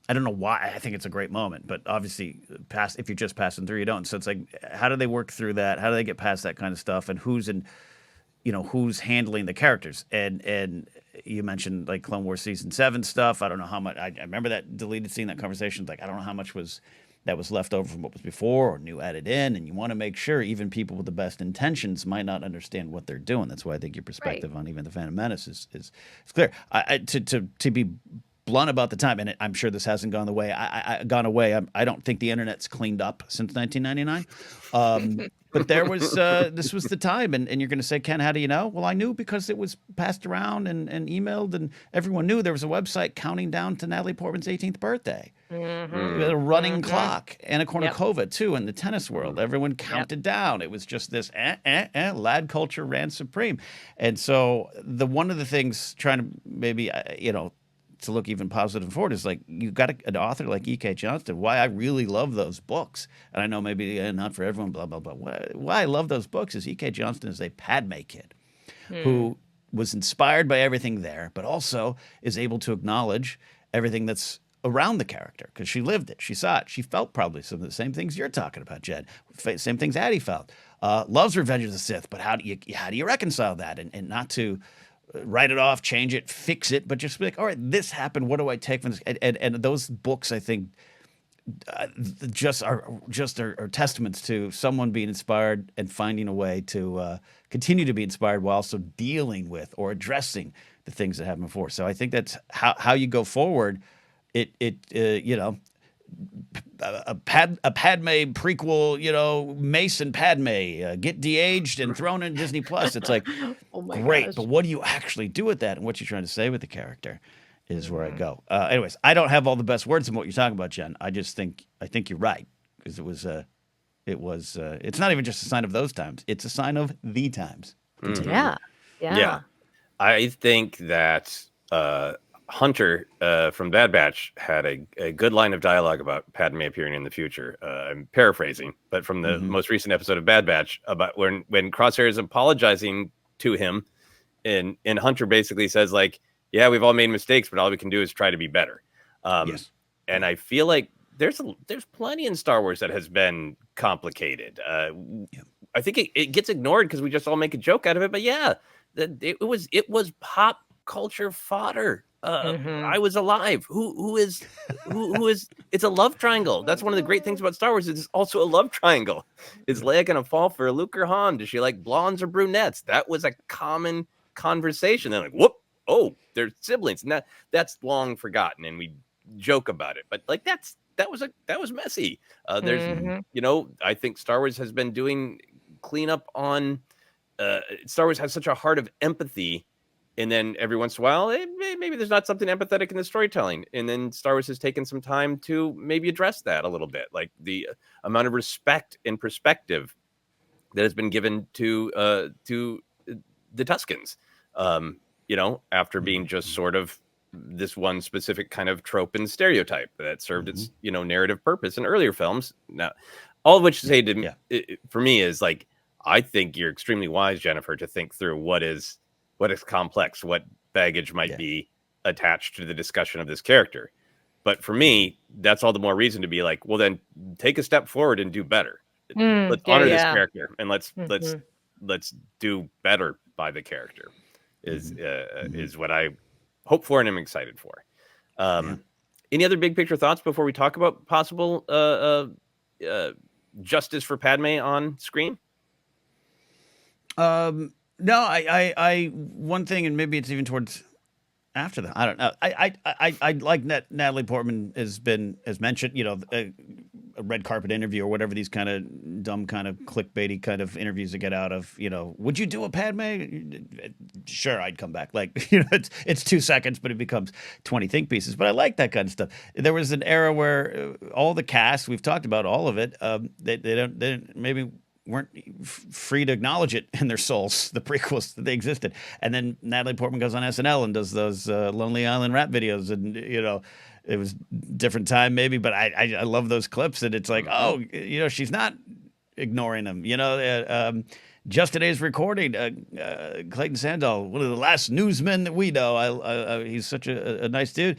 I don't know why. I think it's a great moment, but obviously, if you're just passing through, you don't. So it's like, how do they work through that? How do they get past that kind of stuff? And who's handling the characters? And you mentioned like Clone Wars season 7 stuff. I don't know how much. I remember that deleted scene, that conversation. Like I don't know how much was left over from what was before or new added in, and you want to make sure even people with the best intentions might not understand what they're doing. That's why I think your perspective on even the Phantom Menace is clear. To be blunt about the time, and I'm sure this hasn't gone away. I don't think the internet's cleaned up since 1999. But there was this was the time, and you're going to say, Ken, how do you know? Well, I knew because it was passed around and emailed, and everyone knew there was a website counting down to Natalie Portman's 18th birthday. With a running clock and a cornucova too in the tennis world. Everyone counted down. It was just this lad culture ran supreme. And so one of the things trying to maybe to look even positive forward is like you got an author like E.K. Johnston. Why I really love those books, and I know maybe not for everyone, blah blah blah. Why I love those books is E.K. Johnston is a Padme kid who was inspired by everything there, but also is able to acknowledge everything that's around the character because she lived it, she saw it, she felt probably some of the same things you're talking about, Jed. Same things Addie felt. Loves Revenge of the Sith, but how do you reconcile that and not to write it off, change it, fix it, but just be like, all right, this happened. What do I take from this? And those books, I think, just are testaments to someone being inspired and finding a way to continue to be inspired while also dealing with or addressing the things that happened before. So I think that's how you go forward. A Padme prequel, Mace and Padme get de-aged and thrown in Disney Plus. It's like, Oh my great, gosh. but what do you actually do with that? And what you're trying to say with the character is where I go. Anyways, I don't have all the best words in what you're talking about, Jen. I think you're right because it's not even just a sign of those times. It's a sign of the times. Yeah. I think that Hunter from Bad Batch had a good line of dialogue about Padme appearing in the future. I'm paraphrasing, but from the most recent episode of Bad Batch about when Crosshair is apologizing to him, and Hunter basically says like, "Yeah, we've all made mistakes, but all we can do is try to be better." Yes. And I feel like there's plenty in Star Wars that has been complicated. I think it gets ignored because we just all make a joke out of it. But yeah, it was pop culture fodder. I was alive. Who is it's a love triangle. That's one of the great things about Star Wars. It's also a love triangle. Is Leia gonna fall for Luke or Han? Does she like blondes or brunettes? That was a common conversation. They're like, whoop, oh, they're siblings. And that's long forgotten, and we joke about it. But like that was messy. There's I think Star Wars has been doing cleanup on Star Wars has such a heart of empathy. And then every once in a while, maybe there's not something empathetic in the storytelling. And then Star Wars has taken some time to maybe address that a little bit, like the amount of respect and perspective that has been given to the Tuskens, after being just sort of this one specific kind of trope and stereotype that served its narrative purpose in earlier films. Now, all of which to say for me is like, I think you're extremely wise, Jennifer, to think through what is complex, what baggage might be attached to the discussion of this character. But for me, that's all the more reason to be like, well, then take a step forward and do better. Let's honor this character and let's do better by the character is what I hope for and am excited for. Any other big picture thoughts before we talk about possible justice for Padme on screen? No, I one thing, and maybe it's even towards after that. I don't know. I like Natalie Portman has mentioned, a red carpet interview or whatever these kind of dumb kind of clickbaity kind of interviews that get out of, would you do a Padme? Sure, I'd come back. Like, it's 2 seconds, but it becomes 20 think pieces. But I like that kind of stuff. There was an era where all the cast, we've talked about all of it, they maybe weren't free to acknowledge it in their souls, the prequels, that they existed. And then Natalie Portman goes on SNL and does those Lonely Island rap videos, and it was different time maybe, but I love those clips, and it's like, oh, she's not ignoring them. Just today's recording, Clayton Sandall, one of the last newsmen that we know. He's such a nice dude.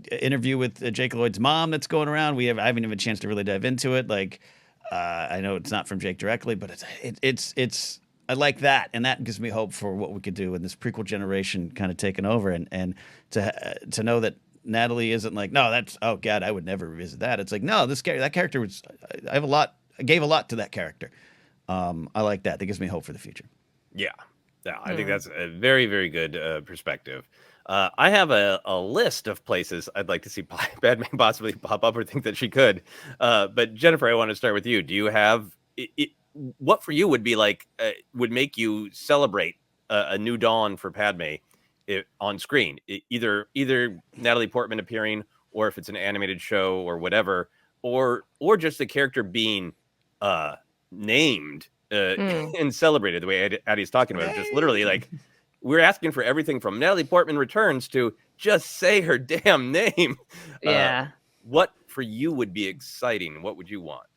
Interview with Jake Lloyd's mom that's going around. I haven't even had a chance to really dive into it. Like, I know it's not from Jake directly, but it's I like that, and that gives me hope for what we could do in this prequel generation kind of taking over, and to know that Natalie isn't like, no, that's, oh God, I would never revisit that. It's like, no, that character was, I gave a lot to that character. I like that. That gives me hope for the future. Yeah. I think that's a very, very good perspective. I have a list of places I'd like to see Padme possibly pop up, or think that she could. But Jennifer, I want to start with you. Do you have what for you would be like, would make you celebrate a new dawn for Padme on screen? Either Natalie Portman appearing, or if it's an animated show or whatever, or just the character being named and celebrated the way Addie's talking about it. Just literally, like, we're asking for everything from Natalie Portman returns to just say her damn name. Yeah. What for you would be exciting? What would you want?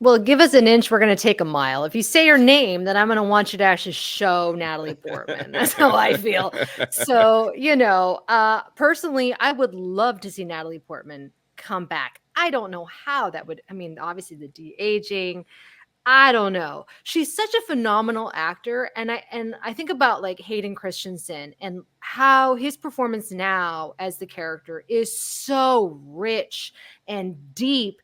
Well, give us an inch, we're going to take a mile. If you say her name, then I'm going to want you to actually show Natalie Portman. That's how I feel. So, personally, I would love to see Natalie Portman come back. I don't know how that would, obviously the de-aging, I don't know. She's such a phenomenal actor. And I think about like Hayden Christensen and how his performance now as the character is so rich and deep.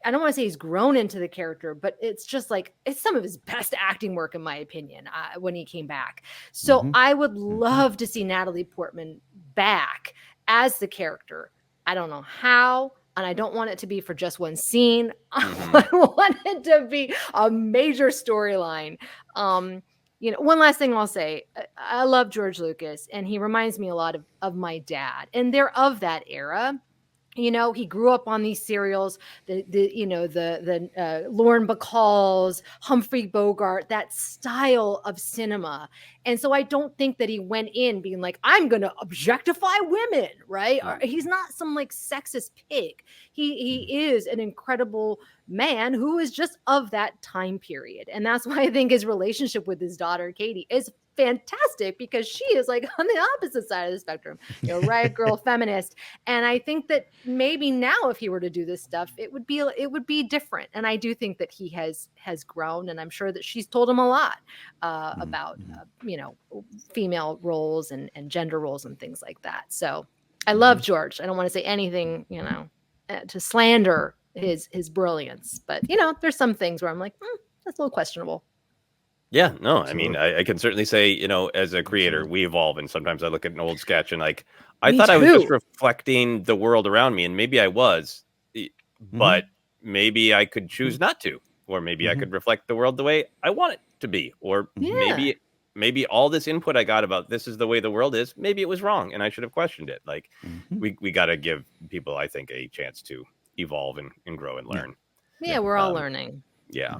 I don't want to say he's grown into the character, but it's just like, it's some of his best acting work, in my opinion, when he came back. So I would love to see Natalie Portman back as the character. I don't know how, and I don't want it to be for just one scene. I want it to be a major storyline. One last thing I'll say, I love George Lucas, and he reminds me a lot of my dad, and they're of that era. He grew up on these serials, the Lauren Bacall's, Humphrey Bogart, that style of cinema. And so I don't think that he went in being like, I'm going to objectify women, right? He's not some like sexist pig. He is an incredible man who is just of that time period. And that's why I think his relationship with his daughter, Katie, is fantastic, because she is like on the opposite side of the spectrum, riot girl feminist. And I think that maybe now if he were to do this stuff, it would be different. And I do think that he has grown, and I'm sure that she's told him a lot about female roles and gender roles and things like that. So I love George. I don't want to say anything to slander his brilliance, but there's some things where I'm like, that's a little questionable. Yeah, no, absolutely. I can certainly say, as a creator, we evolve. And sometimes I look at an old sketch and like, I thought I was just reflecting the world around me, and maybe I was, but maybe I could choose not to, or maybe I could reflect the world the way I want it to be, or maybe all this input I got about this is the way the world is, maybe it was wrong and I should have questioned it. Like we got to give people, I think, a chance to evolve and grow and learn. Yeah, we're all learning. Yeah.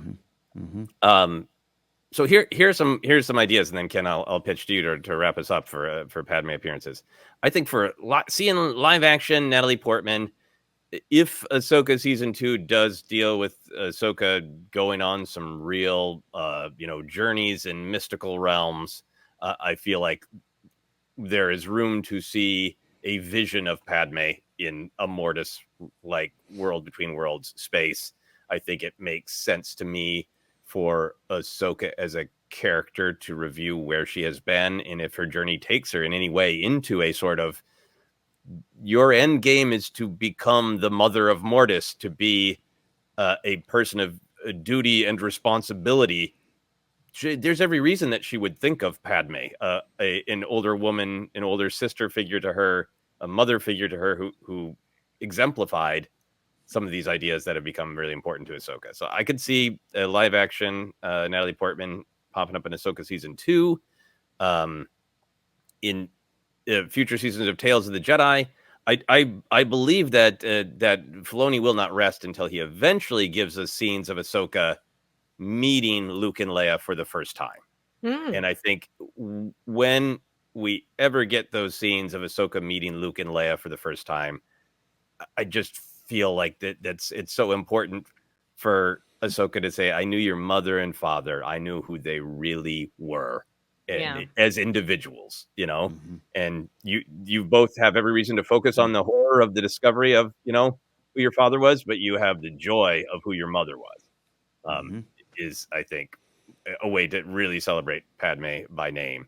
So here's some ideas, and then Ken, I'll pitch to you to wrap us up for Padme appearances. I think for seeing live action Natalie Portman, if Ahsoka season 2 does deal with Ahsoka going on some real journeys in mystical realms, I feel like there is room to see a vision of Padme in a Mortis like world between worlds space. I think it makes sense to me for Ahsoka as a character to review where she has been, and if her journey takes her in any way into a sort of, your end game is to become the mother of Mortis, to be a person of duty and responsibility. There's every reason that she would think of Padme, an older woman, an older sister figure to her, a mother figure to her who exemplified some of these ideas that have become really important to Ahsoka. So I could see a live action Natalie Portman popping up in Ahsoka season 2, in future seasons of Tales of the Jedi. I believe that that Filoni will not rest until he eventually gives us scenes of Ahsoka meeting Luke and Leia for the first time. And I think when we ever get those scenes of Ahsoka meeting Luke and Leia for the first time, I just feel like it's so important for Ahsoka to say, I knew your mother and father. I knew who they really were as individuals, and you both have every reason to focus on the horror of the discovery of, who your father was, but you have the joy of who your mother was. Is, I think, a way to really celebrate Padme by name.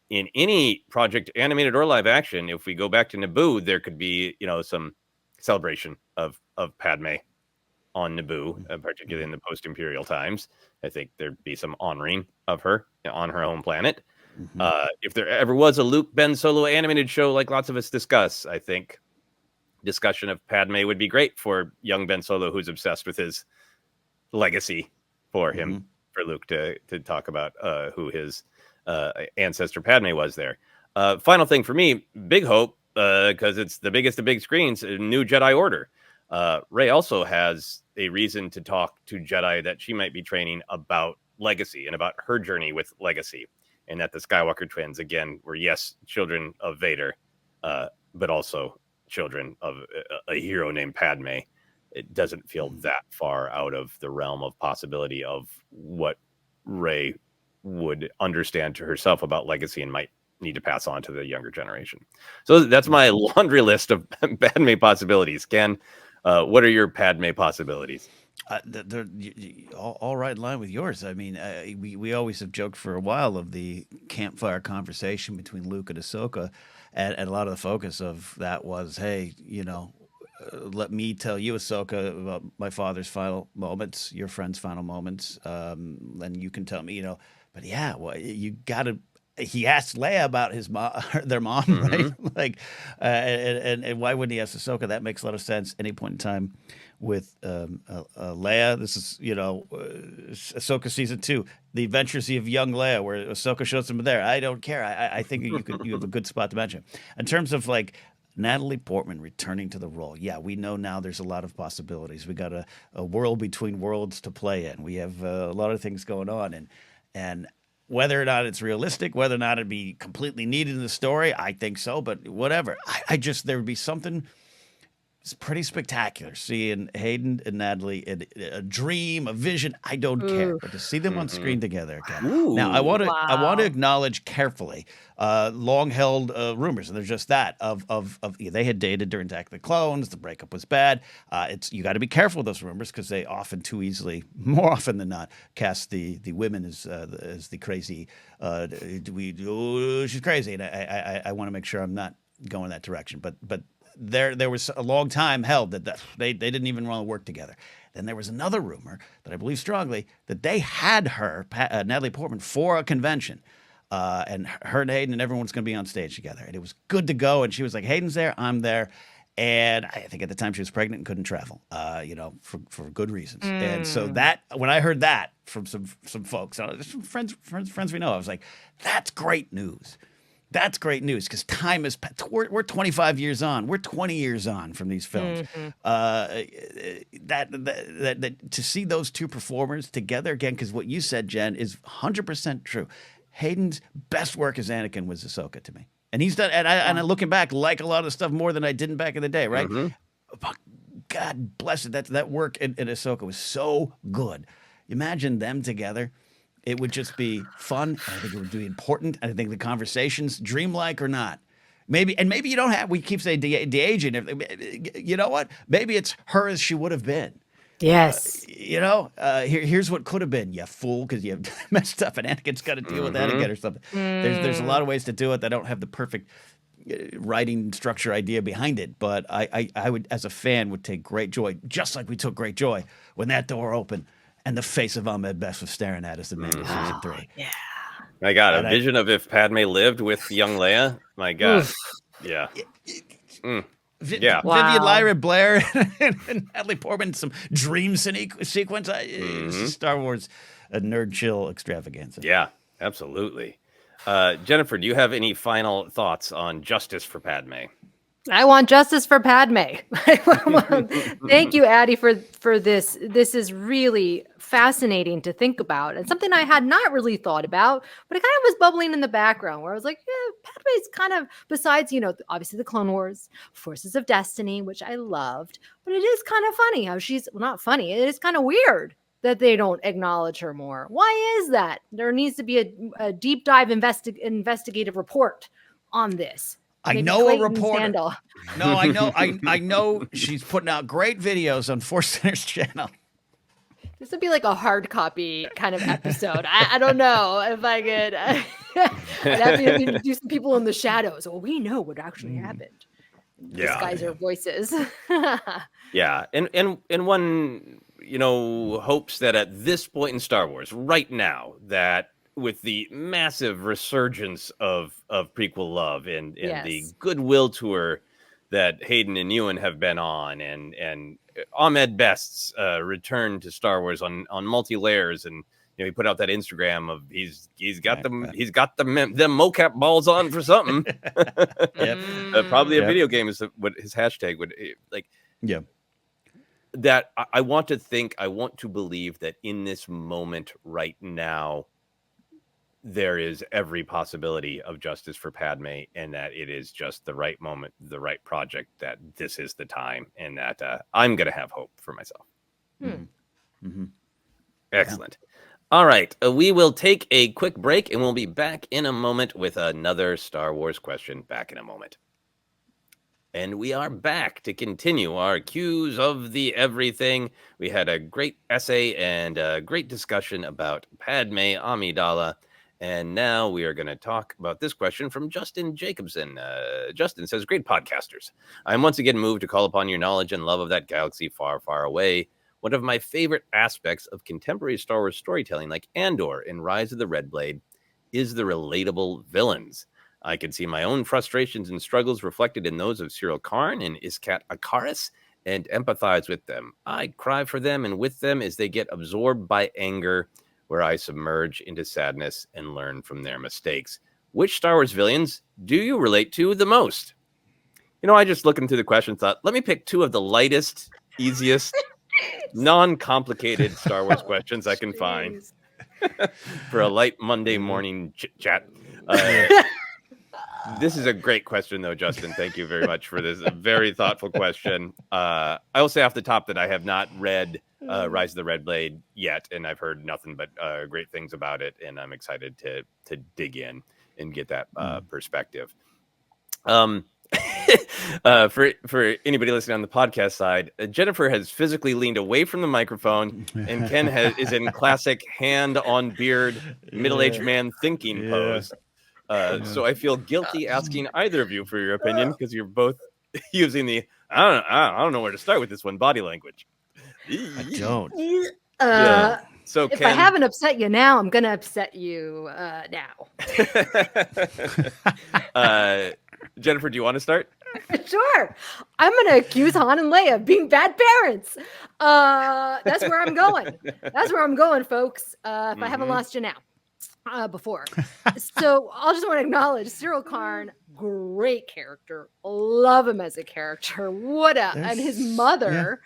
In any project, animated or live action, if we go back to Naboo, there could be, some celebration of Padme on Naboo, particularly in the post-Imperial times. I think there'd be some honoring of her on her home planet. If there ever was a Luke Ben Solo animated show, like lots of us discuss, I think discussion of Padme would be great for young Ben Solo, who's obsessed with his legacy, for him, for Luke to talk about who his ancestor Padme was there. Final thing for me, big hope, because it's the biggest of big screens, New Jedi Order. Rey also has a reason to talk to Jedi that she might be training about legacy and about her journey with legacy. And that the Skywalker twins, again, were, yes, children of Vader, but also children of a hero named Padme. It doesn't feel that far out of the realm of possibility of what Rey would understand to herself about legacy and might need to pass on to the younger generation. So that's my laundry list of Padme possibilities. Ken, what are your Padme possibilities? They're all right in line with yours. I mean, we always have joked for a while of the campfire conversation between Luke and Ahsoka, and a lot of the focus of that was, hey, let me tell you, Ahsoka, about my father's final moments, your friend's final moments, and you can tell me, But yeah, well, you got to. He asked Leia about his mom, their mom, right? Like, and why wouldn't he ask Ahsoka? That makes a lot of sense. Any point in time with Leia, this is Ahsoka season 2, the adventures of young Leia, where Ahsoka shows him there. I don't care. I think you have a good spot to mention in terms of like Natalie Portman returning to the role. Yeah, we know now there's a lot of possibilities. We got a world between worlds to play in. We have a lot of things going on, and whether or not it's realistic, whether or not it'd be completely needed in the story, I think so. But whatever, I just there would be something. It's pretty spectacular seeing Hayden and Natalie in a dream, a vision. I don't care, but to see them on screen together again. Now, I want to acknowledge carefully long-held rumors, and they're just that of they had dated during Attack of the Clones. The breakup was bad. You got to be careful with those rumors because they often, too easily, more often than not, cast the women as the crazy. She's crazy, and I want to make sure I'm not going that direction, but. There was a long time held that they didn't even want to work together. Then there was another rumor that I believe strongly that they had her, Natalie Portman, for a convention. And her and Hayden and everyone's going to be on stage together. And it was good to go. And she was like, Hayden's there, I'm there. And I think at the time she was pregnant and couldn't travel, for good reasons. And so that when I heard that from some folks, some friends we know, I was like, that's great news. That's great news because time is we're 25 years on. We're 20 years on from these films. That to see those two performers together again, because what you said, Jen, is 100% true. Hayden's best work as Anakin was Ahsoka to me, and he's done. And I looking back, like a lot of the stuff more than I didn't back in the day, right? But God bless it, that work in Ahsoka was so good. Imagine them together. It would just be fun. I think it would be important. I think the conversations, dreamlike or not, maybe you don't have. We keep saying de-aging. You know what? Maybe it's her as she would have been. Yes. Here's what could have been. You fool, because you messed up, and Anakin's got to deal with that again or something. There's a lot of ways to do it that don't have the perfect writing structure idea behind it. But I would, as a fan, would take great joy, just like we took great joy when that door opened. And the face of Ahmed Best was staring at us in Mando season 3. Yeah. My God, a vision of if Padme lived with young Leia. My God. Yeah. Yeah. Vivian Wow. Lyra Blair and Natalie Portman, some dream sequence. It's just Star Wars, a nerd chill extravaganza. Yeah, absolutely. Jennifer, do you have any final thoughts on Justice for Padme? I want justice for Padme. Thank you, Addie, for this. This is really fascinating to think about, and something I had not really thought about, but it kind of was bubbling in the background where I was like, yeah, Padme's kind of, besides, obviously the Clone Wars, Forces of Destiny, which I loved, but it is kind of funny how she's, well, not funny, it is kind of weird that they don't acknowledge her more. Why is that? There needs to be a deep dive investigative report on this. I Maybe know Clayton's a reporter. handle. No, I know. I know she's putting out great videos on ForceCenter's channel. This would be like a hard copy kind of episode. I don't know if I could. I'd have to do some people in the shadows. Well, we know what actually happened. Yeah. Disguise our voices. Yeah, and one hopes that at this point in Star Wars, right now, that with the massive resurgence of prequel love and Yes. the goodwill tour that Hayden and Ewan have been on, and Ahmed Best's return to Star Wars on multi layers, and he put out that Instagram of he's got them mocap balls on for something. Yep. Probably a Yep. video game is what his hashtag would like. Yeah. That I want to believe that in this moment right now, there is every possibility of justice for Padme, and that it is just the right moment, the right project, that this is the time, and that I'm going to have hope for myself. Mm-hmm. Excellent. All right. We will take a quick break, and we'll be back in a moment with another Star Wars question. Back in a moment. And we are back to continue our Cues of the Everything. We had a great essay and a great discussion about Padme Amidala. And now we are going to talk about this question from Justin Jacobson. Justin says, great podcasters. I'm once again moved to call upon your knowledge and love of that galaxy far, far away. One of my favorite aspects of contemporary Star Wars storytelling, like Andor in Rise of the Red Blade, is the relatable villains. I can see my own frustrations and struggles reflected in those of Cyril Karn and Iskat Akaris, and empathize with them. I cry for them and with them as they get absorbed by anger, where I submerge into sadness and learn from their mistakes. Which Star Wars villains do you relate to the most? I just looking through the questions thought, let me pick two of the lightest, easiest, non-complicated Star Wars questions I can find for a light Monday morning chit-chat. This is a great question, though, Justin. Thank you very much for this very thoughtful question. I will say off the top that I have not read Rise of the Red Blade yet, and I've heard nothing but great things about it, and I'm excited to dig in and get that perspective. For anybody listening on the podcast side, Jennifer has physically leaned away from the microphone, and Ken is in classic hand on beard, middle-aged man thinking pose. So I feel guilty asking either of you for your opinion, because you're both using the I don't know where to start with this one body language. I don't. So if I haven't upset you now, I'm gonna upset you now. Jennifer, do you want to start? Sure. I'm gonna accuse Han and Leia of being bad parents. That's where I'm going. That's where I'm going, folks. If I haven't lost you now. Before. So I'll just want to acknowledge Cyril Karn, great character. Love him as a character. And his mother,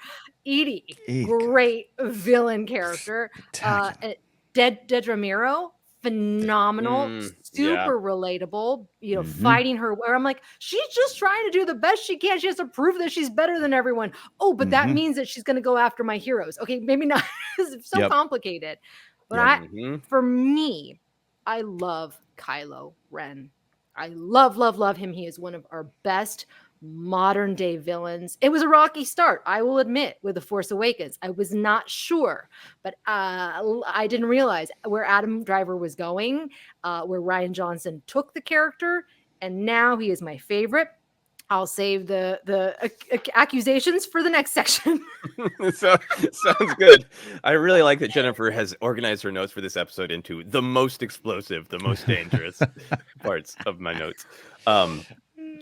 Edie, great villain character. Dedra Miro, phenomenal, super relatable, fighting her where I'm like, she's just trying to do the best she can. She has to prove that she's better than everyone. Oh, but that means that she's going to go after my heroes. Okay, maybe not. It's so complicated. But for me, I love Kylo Ren. I love him. He is one of our best modern day villains. It was a rocky start, I will admit, with The Force Awakens. I was not sure, but I didn't realize where Adam Driver was going, where Rian Johnson took the character, and now he is my favorite. I'll save the accusations for the next section. So sounds good. I really like that Jennifer has organized her notes for this episode into the most explosive, the most dangerous parts of my notes.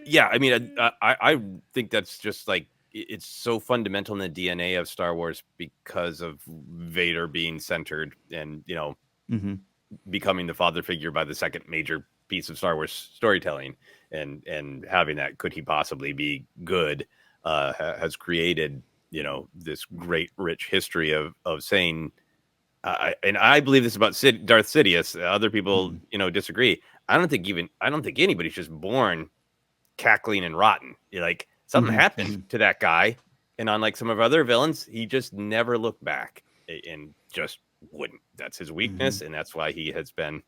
Yeah, I mean, I think that's just like it's so fundamental in the DNA of Star Wars because of Vader being centered and Mm-hmm. becoming the father figure by the second major piece of Star Wars storytelling, and having that could he possibly be good has created this great rich history of saying. And I believe this about Darth Sidious. Other people, disagree. I don't think anybody's just born cackling and rotten. Like something happened to that guy, and unlike some of our other villains, he just never looked back and just wouldn't. That's his weakness, and that's why he has been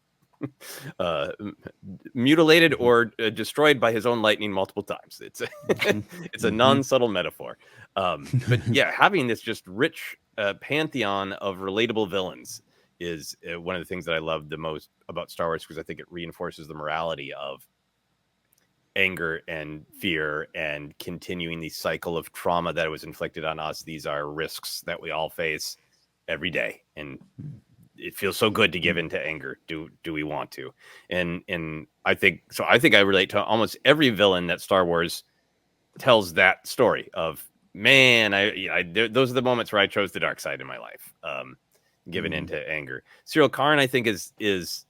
mutilated or destroyed by his own lightning multiple times. It's it's a non-subtle metaphor, but yeah, having this just rich pantheon of relatable villains is one of the things that I love the most about Star Wars, because I think it reinforces the morality of anger and fear and continuing the cycle of trauma that was inflicted on us. These are risks that we all face every day, and it feels so good to give into anger. Do we want to? And I think I relate to almost every villain that Star Wars tells that story of. Man, those are the moments where I chose the dark side in my life, given into anger. Cyril Karn, I think, is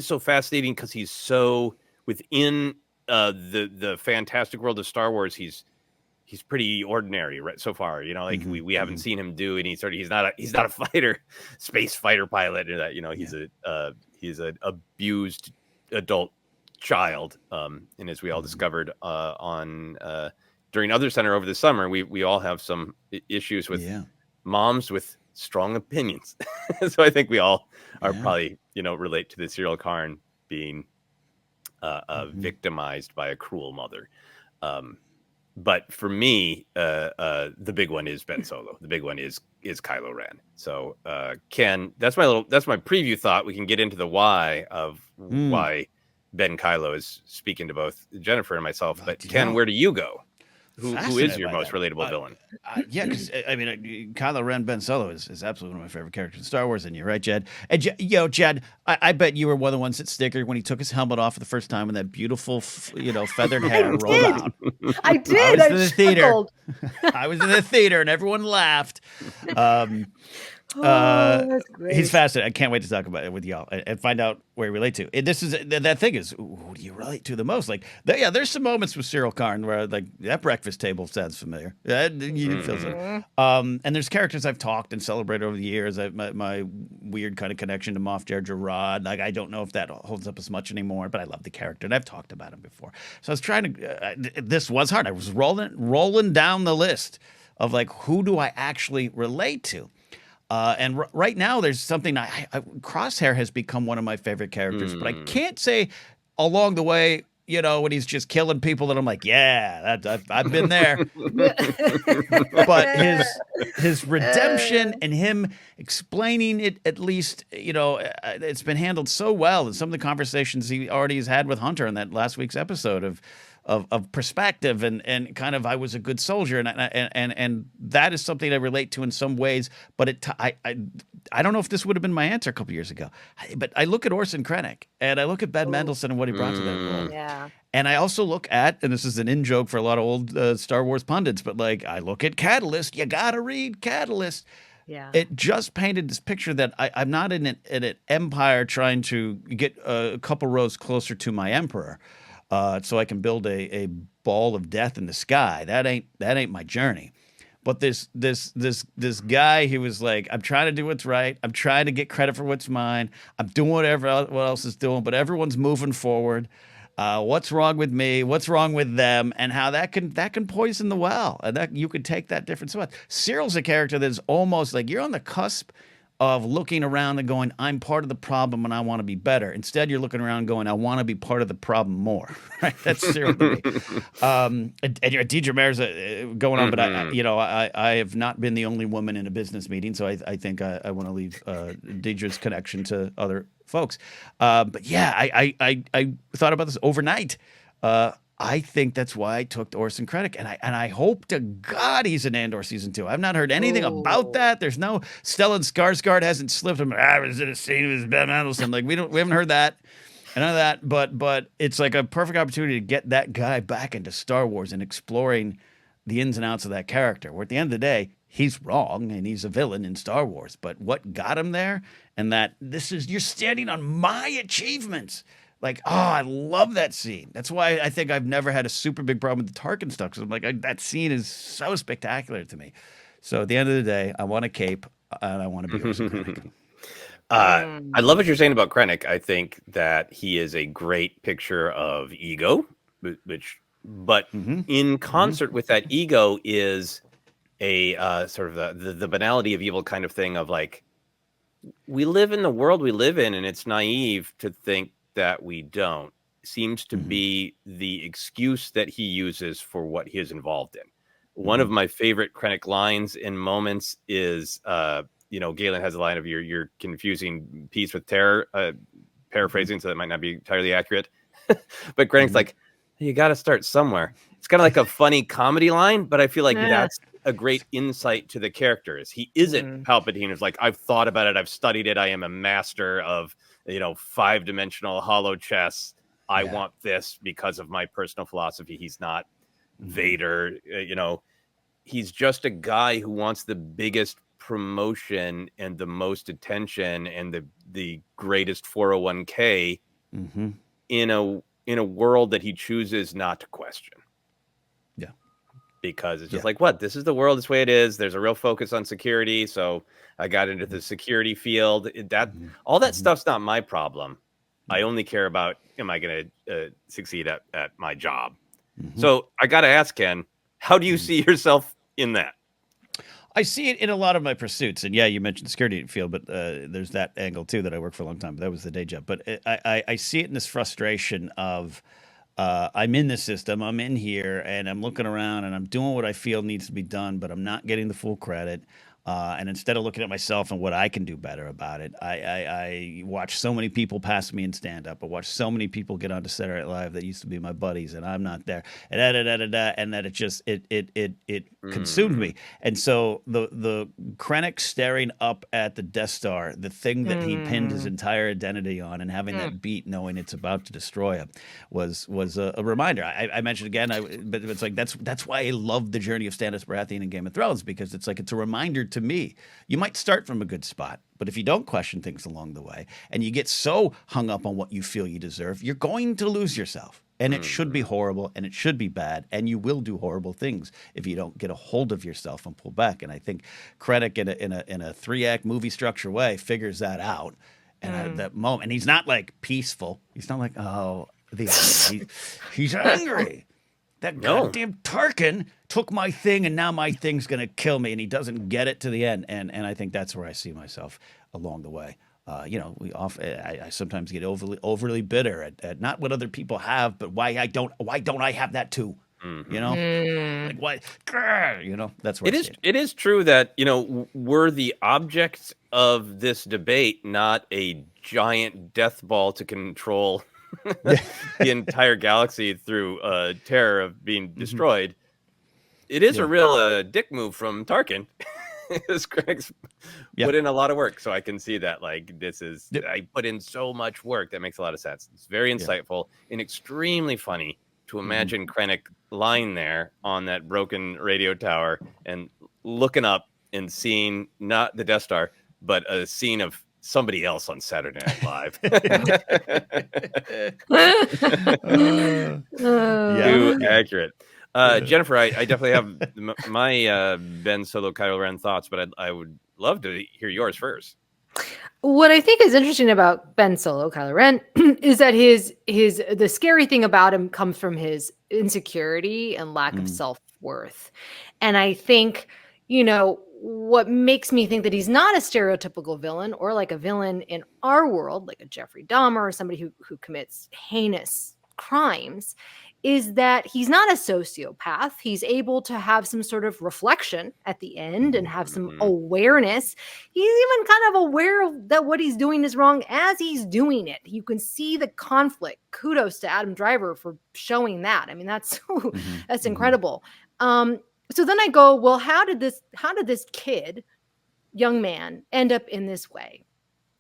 so fascinating because he's so within the fantastic world of Star Wars. He's pretty ordinary right so far. We haven't seen him do any sort of. He's not a fighter, space fighter pilot, or that. He's an abused adult child, and as we all discovered on. During Other Center over the summer, we all have some issues with moms with strong opinions. So I think we all are probably, relate to the Cyril Karn being victimized by a cruel mother. But for me, the big one is Ben Solo. The big one is Kylo Ren. So Ken, that's my preview thought. We can get into the why of why Ben Kylo is speaking to both Jennifer and myself. But Ken, where do you go? Who is your most relatable villain? Yeah, because I mean, Kylo Ren, Ben Solo is absolutely one of my favorite characters in Star Wars, and you're right, Jed. And Jed, I bet you were one of the ones that stickered when he took his helmet off for the first time and that beautiful, feathered hair rolled out. I did. I was in the theater. I was in the theater, and everyone laughed. That's great. He's fascinating. I can't wait to talk about it with y'all and find out where you relate to. This is that thing is, who do you relate to the most? Like, there's some moments with Cyril Karn where like that breakfast table sounds familiar. You feel so. And there's characters I've talked and celebrated over the years. My weird kind of connection to Moff Jerjerrod. Like, I don't know if that holds up as much anymore, but I love the character and I've talked about him before. So I was trying to. This was hard. I was rolling down the list of like, who do I actually relate to? And right now, there's something Crosshair has become one of my favorite characters, but I can't say along the way, when he's just killing people that I'm like, yeah, I've been there. But his redemption and him explaining it, at least, it's been handled so well. And some of the conversations he already has had with Hunter in that last week's episode of perspective and kind of I was a good soldier and that is something I relate to in some ways, but I don't know if this would have been my answer a couple years ago, but I look at Orson Krennic and I look at Ben Mendelsohn and what he brought to that role. Yeah. And I also look at, and this is an in-joke for a lot of old Star Wars pundits, but like I look at Catalyst. You gotta read Catalyst. Yeah. It just painted this picture that I'm not in an empire trying to get a couple rows closer to my emperor. So I can build a ball of death in the sky. That ain't my journey. But this guy, he was like, I'm trying to do what's right. I'm trying to get credit for what's mine. I'm doing what else is doing, but everyone's moving forward. What's wrong with me? What's wrong with them? And how that can poison the well. And that you could take that different spot. Cyril's a character that's almost like you're on the cusp of looking around and going, I'm part of the problem and I want to be better. Instead, you're looking around going, I want to be part of the problem more. Right? That's Cyril to me. And Deidre Mare's going on, but I have not been the only woman in a business meeting, so I think I want to leave Deidre's connection to other folks. But yeah, I thought about this overnight. I think that's why I took Orson Krennic, and I hope to God he's in Andor season 2. I've not heard anything about that. There's no Stellan Skarsgård hasn't slipped him. I was in a scene with Ben Mendelsohn. Like we haven't heard that. And none of that, but it's like a perfect opportunity to get that guy back into Star Wars and exploring the ins and outs of that character. Where at the end of the day, he's wrong and he's a villain in Star Wars. But what got him there, and that you're standing on my achievements. Like, oh, I love that scene. That's why I think I've never had a super big problem with the Tarkin stuff, because I'm like, that scene is so spectacular to me. So at the end of the day, I want a cape and I want to be Orson Krennic. I love what you're saying about Krennic. I think that he is a great picture of ego, but in concert with that ego is a sort of the banality of evil kind of thing of like, we live in the world we live in, and it's naive to think that we don't. Seems to be the excuse that he uses for what he is involved in. One of my favorite Krennic lines in moments is, Galen has a line of you're confusing peace with terror, paraphrasing, so that might not be entirely accurate. But Krennic's like, you got to start somewhere. It's kind of like a funny comedy line, but I feel like that's a great insight to the characters. He isn't Palpatine who's like, I've thought about it, I've studied it, I am a master of 5-dimensional hollow chess. I want this because of my personal philosophy. He's not Vader, he's just a guy who wants the biggest promotion and the most attention and the greatest 401k in a world that he chooses not to question. Yeah. Because it's just like, what? This is the world, this way it is. There's a real focus on security. So I got into the security field. All that stuff's not my problem. I only care about, am I going to succeed at my job? So I got to ask, Ken, how do you see yourself in that? I see it in a lot of my pursuits. And yeah, you mentioned the security field, but there's that angle too that I worked for a long time. But that was the day job. But I see it in this frustration of I'm in the system, I'm in here, and I'm looking around and I'm doing what I feel needs to be done, but I'm not getting the full credit. And instead of looking at myself and what I can do better about it, I watch so many people pass me in stand up. I watch so many people get onto Saturday Night Live that used to be my buddies, and I'm not there. And and that it just it consumed me. And so the Krennic staring up at the Death Star, the thing that he pinned his entire identity on, and having that beat, knowing it's about to destroy him, was a reminder. I mentioned again, but it's like that's why I love the journey of Stannis Baratheon in Game of Thrones, because it's a reminder to me. You might start from a good spot, but if you don't question things along the way and you get so hung up on what you feel you deserve, you're going to lose yourself. And it should be horrible and it should be bad. And you will do horrible things if you don't get a hold of yourself and pull back. And I think Krennic in a 3-act movie structure way figures that out. And at that moment, and he's not like peaceful. He's not like, oh, he's angry. That goddamn Tarkin took my thing, and now my thing's going to kill me, and he doesn't get it to the end. And I think that's where I see myself along the way. I sometimes get overly bitter at not what other people have, but why don't I have that too? Like why? That's where it is true that we're the object of this debate, not a giant death ball to control the entire galaxy through terror of being destroyed. It is a real dick move from Tarkin. Greg's put in a lot of work, so I can see that. Like, this is I put in so much work. That makes a lot of sense. It's very insightful and extremely funny to imagine Krennic lying there on that broken radio tower and looking up and seeing not the Death Star, but a scene of somebody else on Saturday Night Live. Too accurate. Jennifer, I definitely have my Ben Solo Kylo Ren thoughts, but I would love to hear yours first. What I think is interesting about Ben Solo Kylo Ren is that the scary thing about him comes from his insecurity and lack of self-worth. And I think, what makes me think that he's not a stereotypical villain or like a villain in our world, like a Jeffrey Dahmer or somebody who commits heinous crimes, is that he's not a sociopath. He's able to have some sort of reflection at the end and have some awareness. He's even kind of aware that what he's doing is wrong as he's doing it. You can see the conflict. Kudos to Adam Driver for showing that. I mean, that's incredible. So then I go, well, how did this young man end up in this way?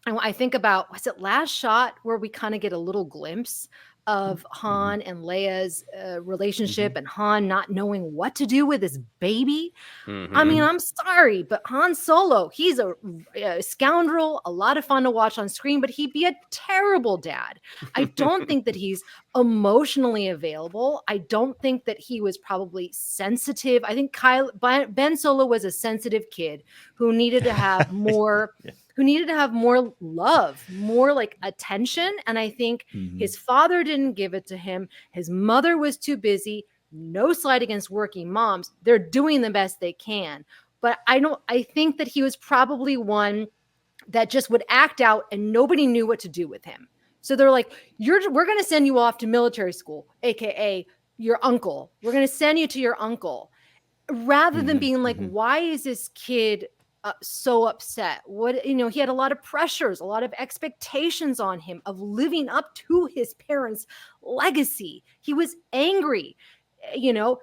I think about, was it Last Shot where we kind of get a little glimpse of Han and Leia's relationship and Han not knowing what to do with his baby? I mean, I'm sorry, but Han Solo, he's a scoundrel, a lot of fun to watch on screen, but he'd be a terrible dad. I don't think that he's emotionally available. I don't think that he was probably sensitive. I think Ben Solo was a sensitive kid who needed to have more who needed to have more love, more like attention. And I think his father didn't give it to him. His mother was too busy. No slight against working moms. They're doing the best they can. But I think that he was probably one that just would act out and nobody knew what to do with him. So they're like, we're going to send you off to military school, AKA your uncle. We're going to send you to your uncle. Rather than being like, why is this kid so upset? He had a lot of pressures, a lot of expectations on him of living up to his parents' legacy. He was angry.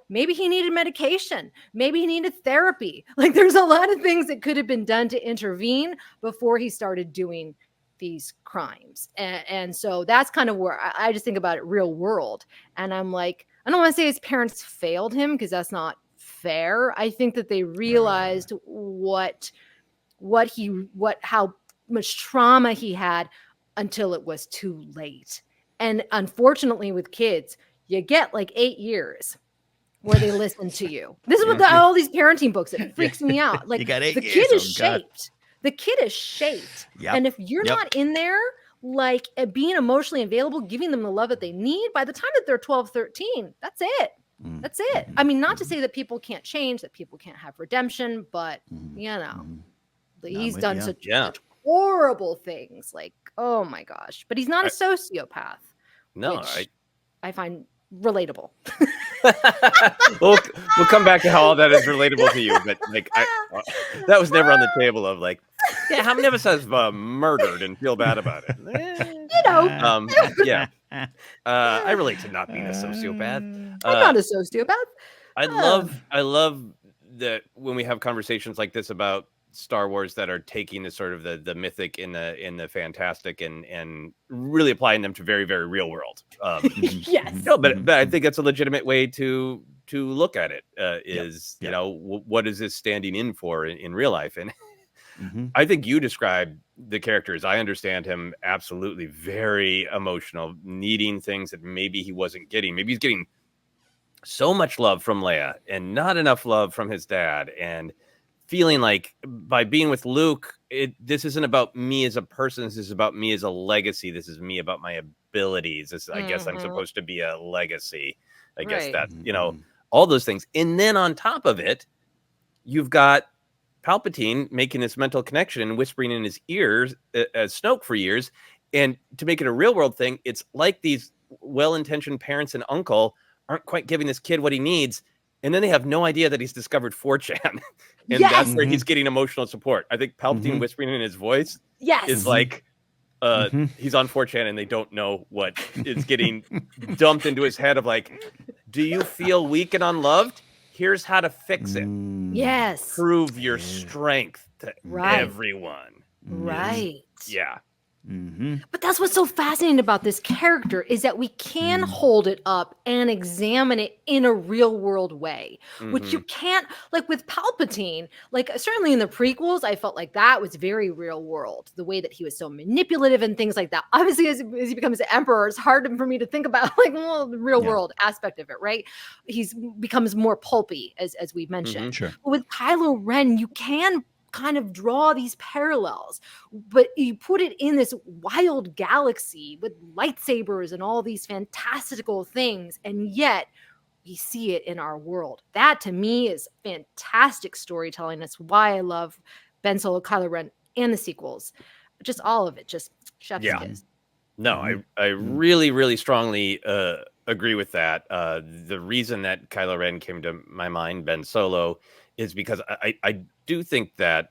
Maybe he needed medication. Maybe he needed therapy. Like, there's a lot of things that could have been done to intervene before he started doing these crimes. And so that's kind of where I just think about it real world. And I'm like, I don't want to say his parents failed him because that's not fair. I think that they realized how much trauma he had until it was too late. And unfortunately with kids, you get like 8 years where they listen to you. This is what all these parenting books, it freaks me out. Like, you got 8 the years, kid is shaped. The kid is shaped. Yep. And if you're not in there, like being emotionally available, giving them the love that they need, by the time that they're 12, 13, that's it. That's it. I mean, not to say that people can't change, that people can't have redemption, but he's done such horrible things. Like, oh my gosh. But he's not a sociopath. No, which I find relatable. we'll come back to how all that is relatable to you, but like that was never on the table of like, how many of us have murdered and feel bad about it? I relate to not being a sociopath. I'm not a sociopath. I love that when we have conversations like this about Star Wars that are taking the sort of the mythic in the fantastic and really applying them to very, very real world. Yes. No, but I think that's a legitimate way to look at it. What is this standing in for in real life? And I think you described the characters. I understand him absolutely, very emotional, needing things that maybe he wasn't getting. Maybe he's getting so much love from Leia and not enough love from his dad, and feeling like by being with Luke, this isn't about me as a person. This is about me as a legacy. This is me about my abilities. I guess I'm supposed to be a legacy. I guess that, all those things. And then on top of it, you've got Palpatine making this mental connection and whispering in his ears as Snoke for years. And to make it a real world thing, it's like these well-intentioned parents and uncle aren't quite giving this kid what he needs. And then they have no idea that he's discovered 4chan. And that's where he's getting emotional support. I think Palpatine whispering in his voice is like he's on 4chan and they don't know what is getting dumped into his head of like, do you feel weak and unloved? Here's how to fix it. Yes. Prove your strength to everyone. Right. Yeah. But that's what's so fascinating about this character is that we can hold it up and examine it in a real world way, which you can't, like with Palpatine, like certainly in the prequels, I felt like that was very real world, the way that he was so manipulative and things like that. Obviously, as he becomes the emperor, it's hard for me to think about like, well, the real world aspect of it, right? He's becomes more pulpy, as we've mentioned. Sure. But with Kylo Ren, you can kind of draw these parallels, but you put it in this wild galaxy with lightsabers and all these fantastical things, and yet we see it in our world. That to me is fantastic storytelling. That's why I love Ben Solo, Kylo Ren, and the sequels. Just all of it, just chef's kiss. No, I really, really strongly agree with that. The reason that Kylo Ren came to my mind, Ben Solo, is because I do think that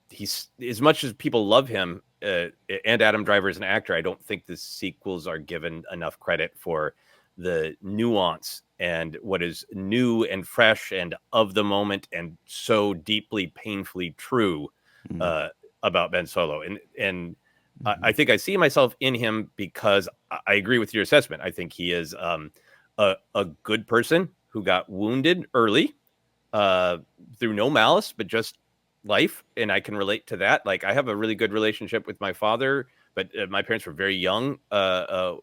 he's, as much as people love him and Adam Driver as an actor, I don't think the sequels are given enough credit for the nuance and what is new and fresh and of the moment and so deeply, painfully true about Ben Solo. And I think I see myself in him because I agree with your assessment. I think he is a good person who got wounded early through no malice, but just life. And I can relate to that. Like, I have a really good relationship with my father, but my parents were very young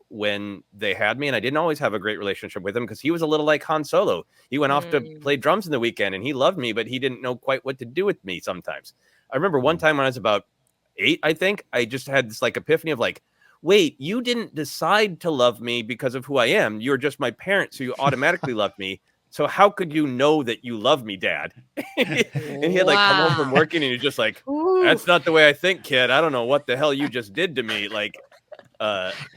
when they had me. And I didn't always have a great relationship with him because he was a little like Han Solo. He went off to play drums in the weekend and he loved me, but he didn't know quite what to do with me sometimes. I remember one time when I was about 8, I think, I just had this like epiphany of like, wait, you didn't decide to love me because of who I am. You're just my parent, so you automatically loved me. So how could you know that you love me, Dad? And he had like come home from working and he's just like, that's not the way I think, kid. I don't know what the hell you just did to me. Like,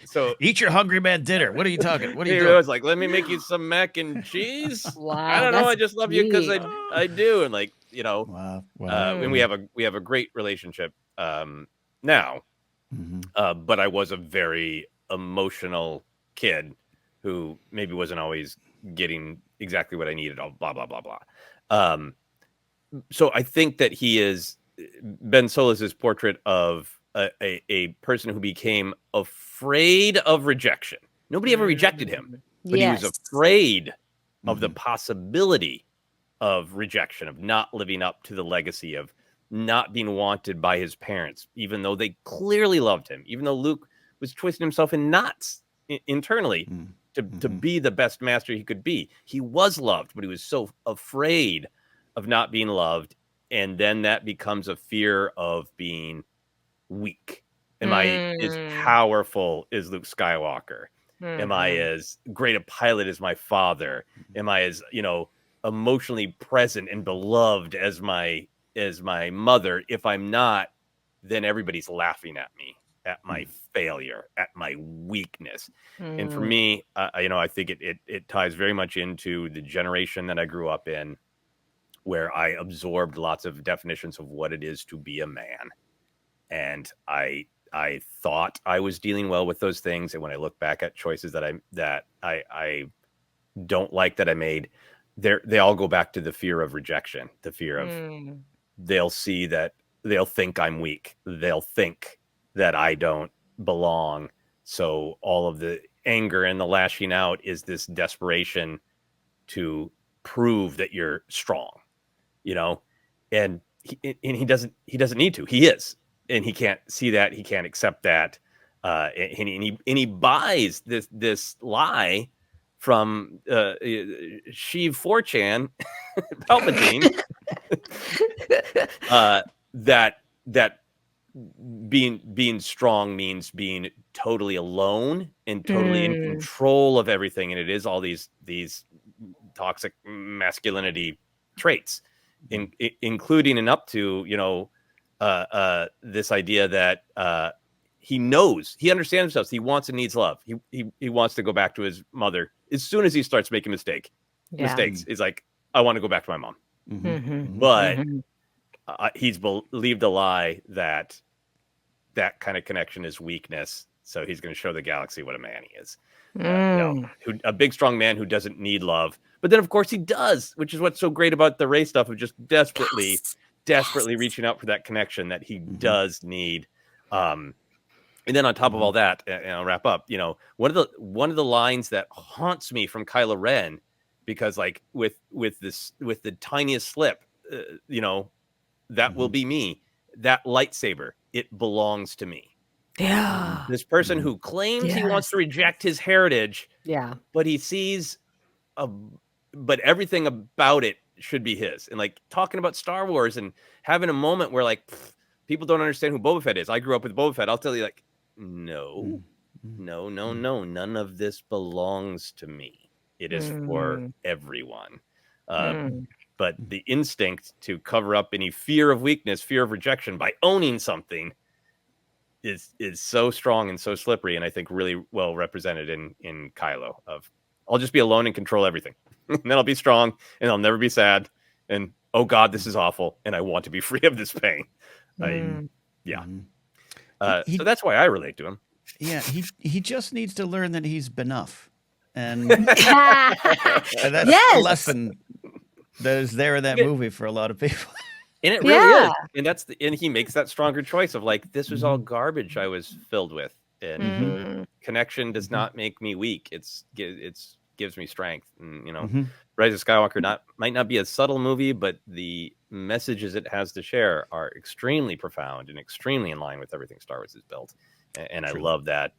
so eat your hungry man dinner. What are you talking? What are you he doing? was like, let me make you some mac and cheese. Wow, I don't know. I just love you because I do. And like, you know, Wow. and we have a great relationship now. But I was a very emotional kid who maybe wasn't always getting exactly what I needed. Blah, blah, blah, blah. So I think that he is Ben Solis's portrait of a person who became afraid of rejection. Nobody ever rejected him, but he was afraid of the possibility of rejection, of not living up to the legacy, of not being wanted by his parents, even though they clearly loved him, even though Luke was twisting himself in knots internally to be the best master he could be. He was loved, but he was so afraid of not being loved. And then that becomes a fear of being weak. Am I as powerful as Luke Skywalker? Am I as great a pilot as my father? Am I as, you know, emotionally present and beloved as my mother? If I'm not, then everybody's laughing at me, at my failure, at my weakness. And for me, you know, I think it ties very much into the generation that I grew up in, where I absorbed lots of definitions of what it is to be a man. And I thought I was dealing well with those things. And when I look back at choices that I don't like that I made, they all go back to the fear of rejection, the fear of they'll see that, they'll think I'm weak. They'll think that I don't belong. So all of the anger and the lashing out is this desperation to prove that you're strong, you know, and he doesn't need to. He is, and he can't see that. He can't accept that. And he buys this lie from Sheev 4chan Palpatine that being strong means being totally alone and totally in control of everything, and it is all these toxic masculinity traits, including and up to, you know, this idea that he knows, he understands himself. He wants and needs love. He wants to go back to his mother as soon as he starts making mistakes. He's like, I want to go back to my mom. But he's believed a lie that kind of connection is weakness. So he's going to show the galaxy what a man he is. You know, a big, strong man who doesn't need love. But then, of course, he does, which is what's so great about the Rey stuff, of just desperately reaching out for that connection that he does need. And then on top of all that, and I'll wrap up, you know, one of the lines that haunts me from Kylo Ren, because like with the tiniest slip, you know, that will be me. That lightsaber, it belongs to me. Yeah. This person who claims he wants to reject his heritage, but he sees but everything about it should be his. And like talking about Star Wars and having a moment where like people don't understand who Boba Fett is. I grew up with Boba Fett. I'll tell you, like, no, none of this belongs to me. It is for everyone. But the instinct to cover up any fear of weakness, fear of rejection by owning something is so strong and so slippery, and I think really well represented in Kylo. Of I'll just be alone and control everything, and then I'll be strong and I'll never be sad. And oh God, this is awful, and I want to be free of this pain. So that's why I relate to him. Yeah, he just needs to learn that he's enough, and that's a lesson that is there in that movie for a lot of people. And it really Yeah. is. And he makes that stronger choice of like, this was all garbage I was filled with. And Mhm. connection does not make me weak. It's gives me strength. And, Mm-hmm. Rise of Skywalker might not be a subtle movie, but the messages it has to share are extremely profound and extremely in line with everything Star Wars has built. And I love that.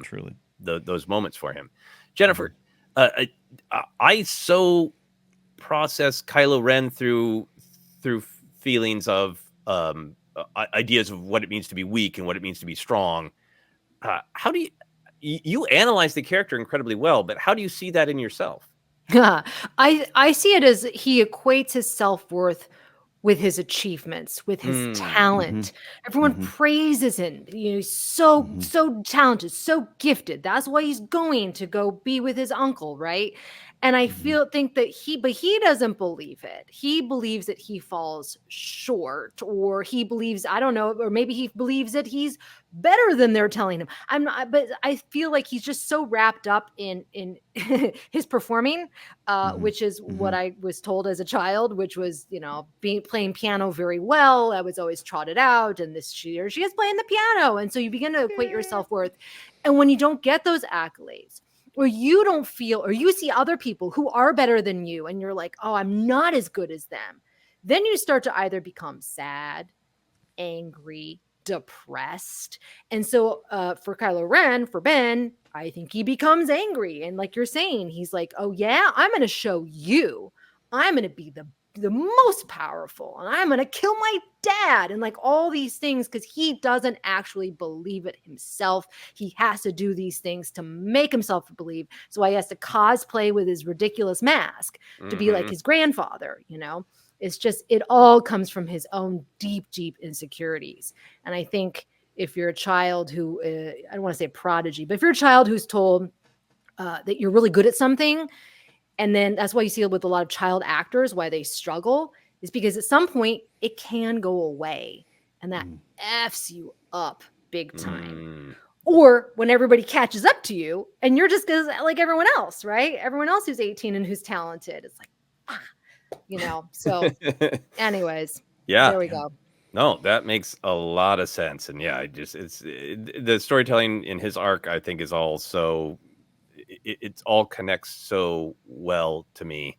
Truly. Those moments for him. Jennifer, I so process Kylo Ren through feelings of ideas of what it means to be weak and what it means to be strong. How do you analyze the character incredibly well, but how do you see that in yourself? I see it as he equates his self-worth with his achievements, with his talent. Everyone praises him. He's so talented, so gifted. That's why he's going to go be with his uncle, right? And I think that he doesn't believe it. He believes that he falls short, or he believes, I don't know, or maybe he believes that he's better than they're telling him. I'm not, but I feel like he's just so wrapped up in his performing, which is what I was told as a child, which was, playing piano very well. I was always trotted out, and she is playing the piano. And so you begin to equate your self-worth. And when you don't get those accolades, or you don't feel, or you see other people who are better than you, and you're like, oh, I'm not as good as them, then you start to either become sad, angry, depressed. And so for Kylo Ren, for Ben, I think he becomes angry. And like you're saying, he's like, oh yeah, I'm going to show you. I'm going to be the most powerful, and I'm going to kill my dad, and like all these things, because he doesn't actually believe it himself. He has to do these things to make himself believe. So he has to cosplay with his ridiculous mask to be like his grandfather, It's just, it all comes from his own deep, deep insecurities. And I think if you're a child who, I don't want to say a prodigy, but if you're a child who's told that you're really good at something, and then that's why you see it with a lot of child actors, why they struggle, is because at some point it can go away, and that F's you up big time. Or when everybody catches up to you and you're just like everyone else, right? Everyone else who's 18 and who's talented. It's like, so anyways, there we go. No, that makes a lot of sense. And yeah, the storytelling in his arc, I think, is all so, it all connects so well to me,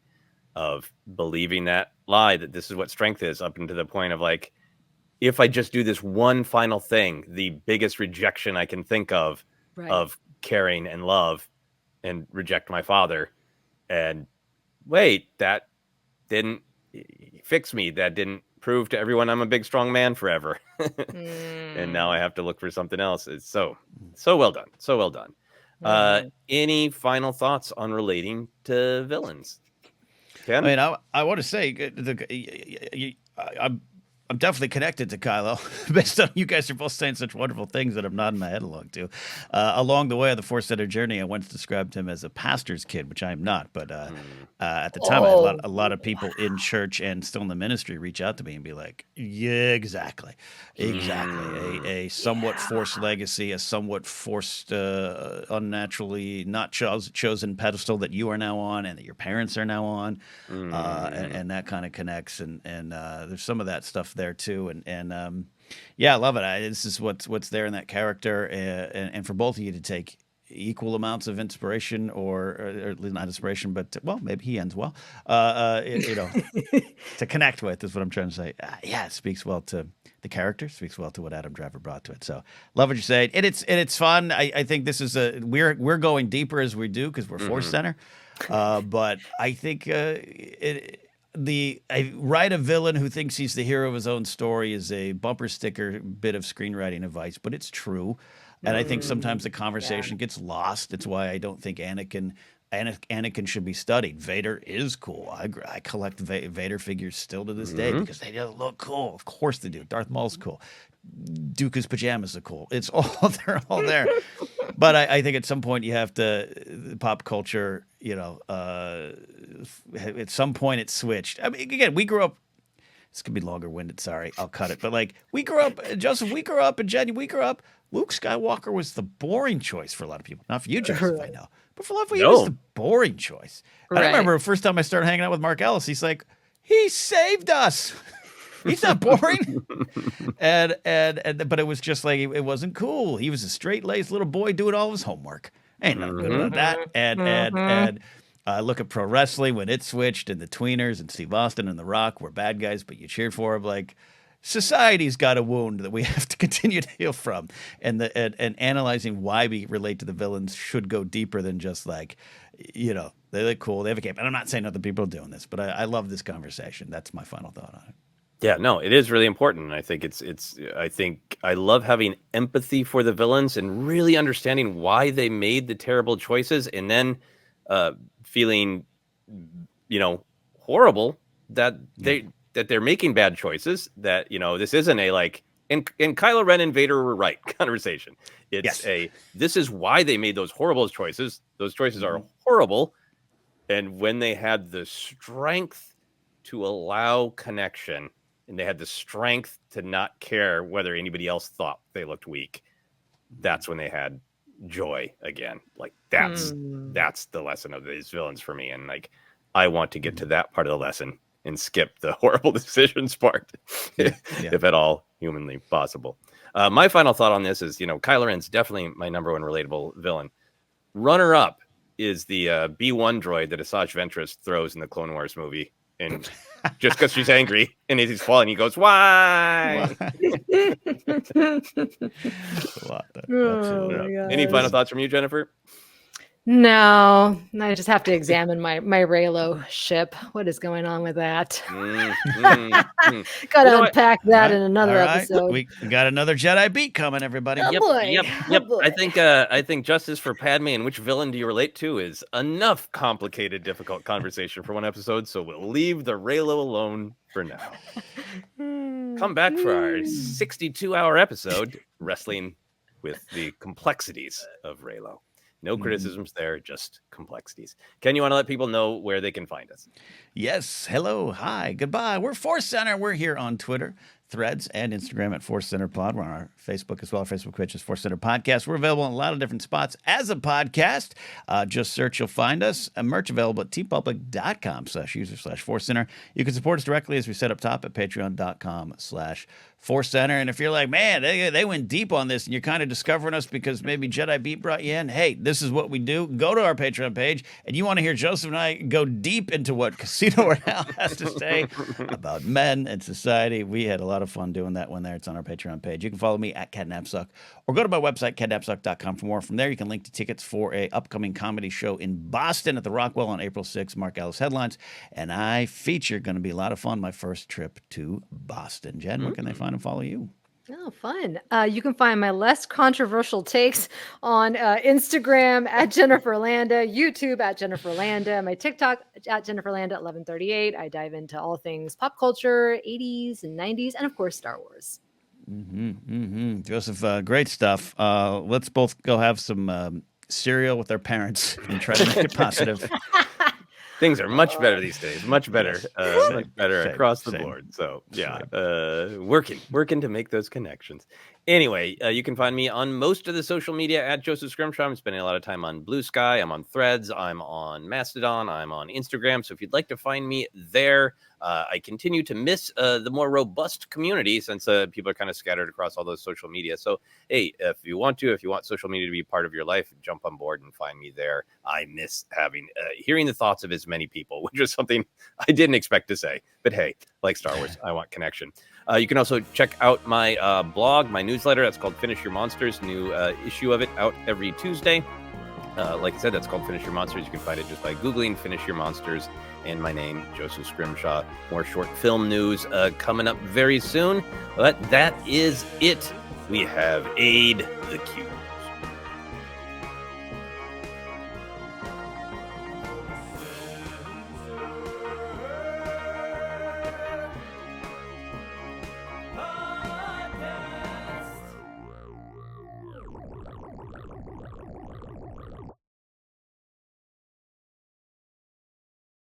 of believing that lie that this is what strength is, up into the point of like, if I just do this one final thing, the biggest rejection I can think of caring and love, and reject my father, and wait, that didn't fix me. That didn't prove to everyone I'm a big, strong man forever. And now I have to look for something else. It's so well done. So well done. Any final thoughts on relating to villains? Ken? I mean, I want to say I'm definitely connected to Kylo, based on you guys are both saying such wonderful things that I'm nodding my head along to. Along the way of the ForceCenter journey, I once described him as a pastor's kid, which I am not. But at the time, I had a lot of people in church and still in the ministry reach out to me and be like, yeah, exactly. A somewhat forced legacy, a somewhat forced, unnaturally not chosen pedestal that you are now on and that your parents are now on. And that kind of connects. And there's some of that stuff there too, and yeah, I love it. This is what's there in that character, and for both of you to take equal amounts of inspiration, or at least not inspiration, but well, maybe he ends well. To connect with is what I'm trying to say. Yeah, it speaks well to the character, speaks well to what Adam Driver brought to it. So love what you're saying, and it's fun. I think this is we're going deeper as we do because we're ForceCenter, but I think write a villain who thinks he's the hero of his own story is a bumper sticker bit of screenwriting advice, but it's true. And I think sometimes the conversation gets lost. It's why I don't think Anakin should be studied. Vader is cool. I collect Vader figures still to this day because they look cool. Of course they do. Darth Maul's cool. Dooku's pajamas are cool. It's all they're all there. But I think at some point you have to pop culture. At some point it switched. I mean, again, we grew up. This could be longer winded. Sorry, I'll cut it. But like we grew up, Joseph. We grew up, and Jenny. We grew up. Luke Skywalker was the boring choice for a lot of people. Not for you, Joseph, I know. But for a lot of people, he was the boring choice. I remember the first time I started hanging out with Mark Ellis, he's like, he saved us. He's not boring. and but it was just like it wasn't cool. He was a straight-laced little boy doing all of his homework. Ain't nothing good about that. And look at pro wrestling when it switched, and the Tweeners and Steve Austin and The Rock were bad guys, but you cheered for him. Like, society's got a wound that we have to continue to heal from, and analyzing why we relate to the villains should go deeper than just like, they look cool, they have a cape. And I'm not saying other people are doing this, but I love this conversation. That's my final thought on it. Yeah, no, it is really important. I think I think I love having empathy for the villains and really understanding why they made the terrible choices, and then feeling, horrible that they're making bad choices. That this isn't a like, and Kylo Ren and Vader were right conversation. It's this is why they made those horrible choices. Those choices are horrible, and when they had the strength to allow connection, and they had the strength to not care whether anybody else thought they looked weak, that's when they had joy again. Like that's the lesson of these villains for me. And like, I want to get to that part of the lesson and skip the horrible decisions part, if at all humanly possible. My final thought on this is, Kylo Ren's definitely my number one relatable villain. Runner up is the B1 droid that Asajj Ventress throws in the Clone Wars movie. And just because she's angry and he's falling, he goes, "Why?" Any final thoughts from you, Jennifer? No, I just have to examine my Reylo ship. What is going on with that? Got to unpack that in another episode. We got another Jedi beat coming, everybody. Oh, Yep. boy. I think Justice for Padme and which villain do you relate to is enough complicated, difficult conversation for one episode. So we'll leave the Reylo alone for now. Come back for our 62-hour episode, wrestling with the complexities of Reylo. No criticisms there, just complexities. Ken, you want to let people know where they can find us? Yes. Hello. Hi. Goodbye. We're ForceCenter. We're here on Twitter, Threads, and Instagram at ForceCenter Pod. We're on our Facebook as well. Our Facebook page is ForceCenter Podcast. We're available in a lot of different spots as a podcast. Just search, you'll find us. Merch available at tpublic.com/user/ForceCenter. You can support us directly, as we said up top, at patreon.com/ForceCenter. And if you're like, man, they went deep on this, and you're kind of discovering us because maybe Jedi Beat brought you in, hey, this is what we do. Go to our Patreon page, and you want to hear Joseph and I go deep into what Casino Royale has to say about men and society. We had a lot of fun doing that one there. It's on our Patreon page. You can follow me at Napzok, or go to my website, catnapzok.com, for more. From there, you can link to tickets for a upcoming comedy show in Boston at the Rockwell on April 6th. Mark Ellis headlines, and I feature. Going to be a lot of fun. My first trip to Boston. Jen, where can they find and follow you? Oh, fun. You can find my less controversial takes on Instagram at Jennifer Landa, YouTube at Jennifer Landa, my TikTok at Jennifer Landa 1138. I dive into all things pop culture, 80s and 90s, and of course, Star Wars. Joseph, great stuff. Let's both go have some cereal with our parents and try to make it positive. Things are much better these days. Much better. Much better across the board. So, yeah, working to make those connections. Anyway, you can find me on most of the social media at Joseph Scrimshaw. I'm spending a lot of time on Blue Sky. I'm on Threads. I'm on Mastodon. I'm on Instagram. So if you'd like to find me there, I continue to miss the more robust community since people are kind of scattered across all those social media. So, hey, if you want social media to be part of your life, jump on board and find me there. I miss hearing the thoughts of as many people, which is something I didn't expect to say. But hey, like Star Wars, I want connection. You can also check out my blog, my newsletter. That's called Finish Your Monsters. New issue of it out every Tuesday. Like I said, that's called Finish Your Monsters. You can find it just by Googling Finish Your Monsters and my name, Joseph Scrimshaw. More short film news coming up very soon. But that is it. We have Aid the Cube.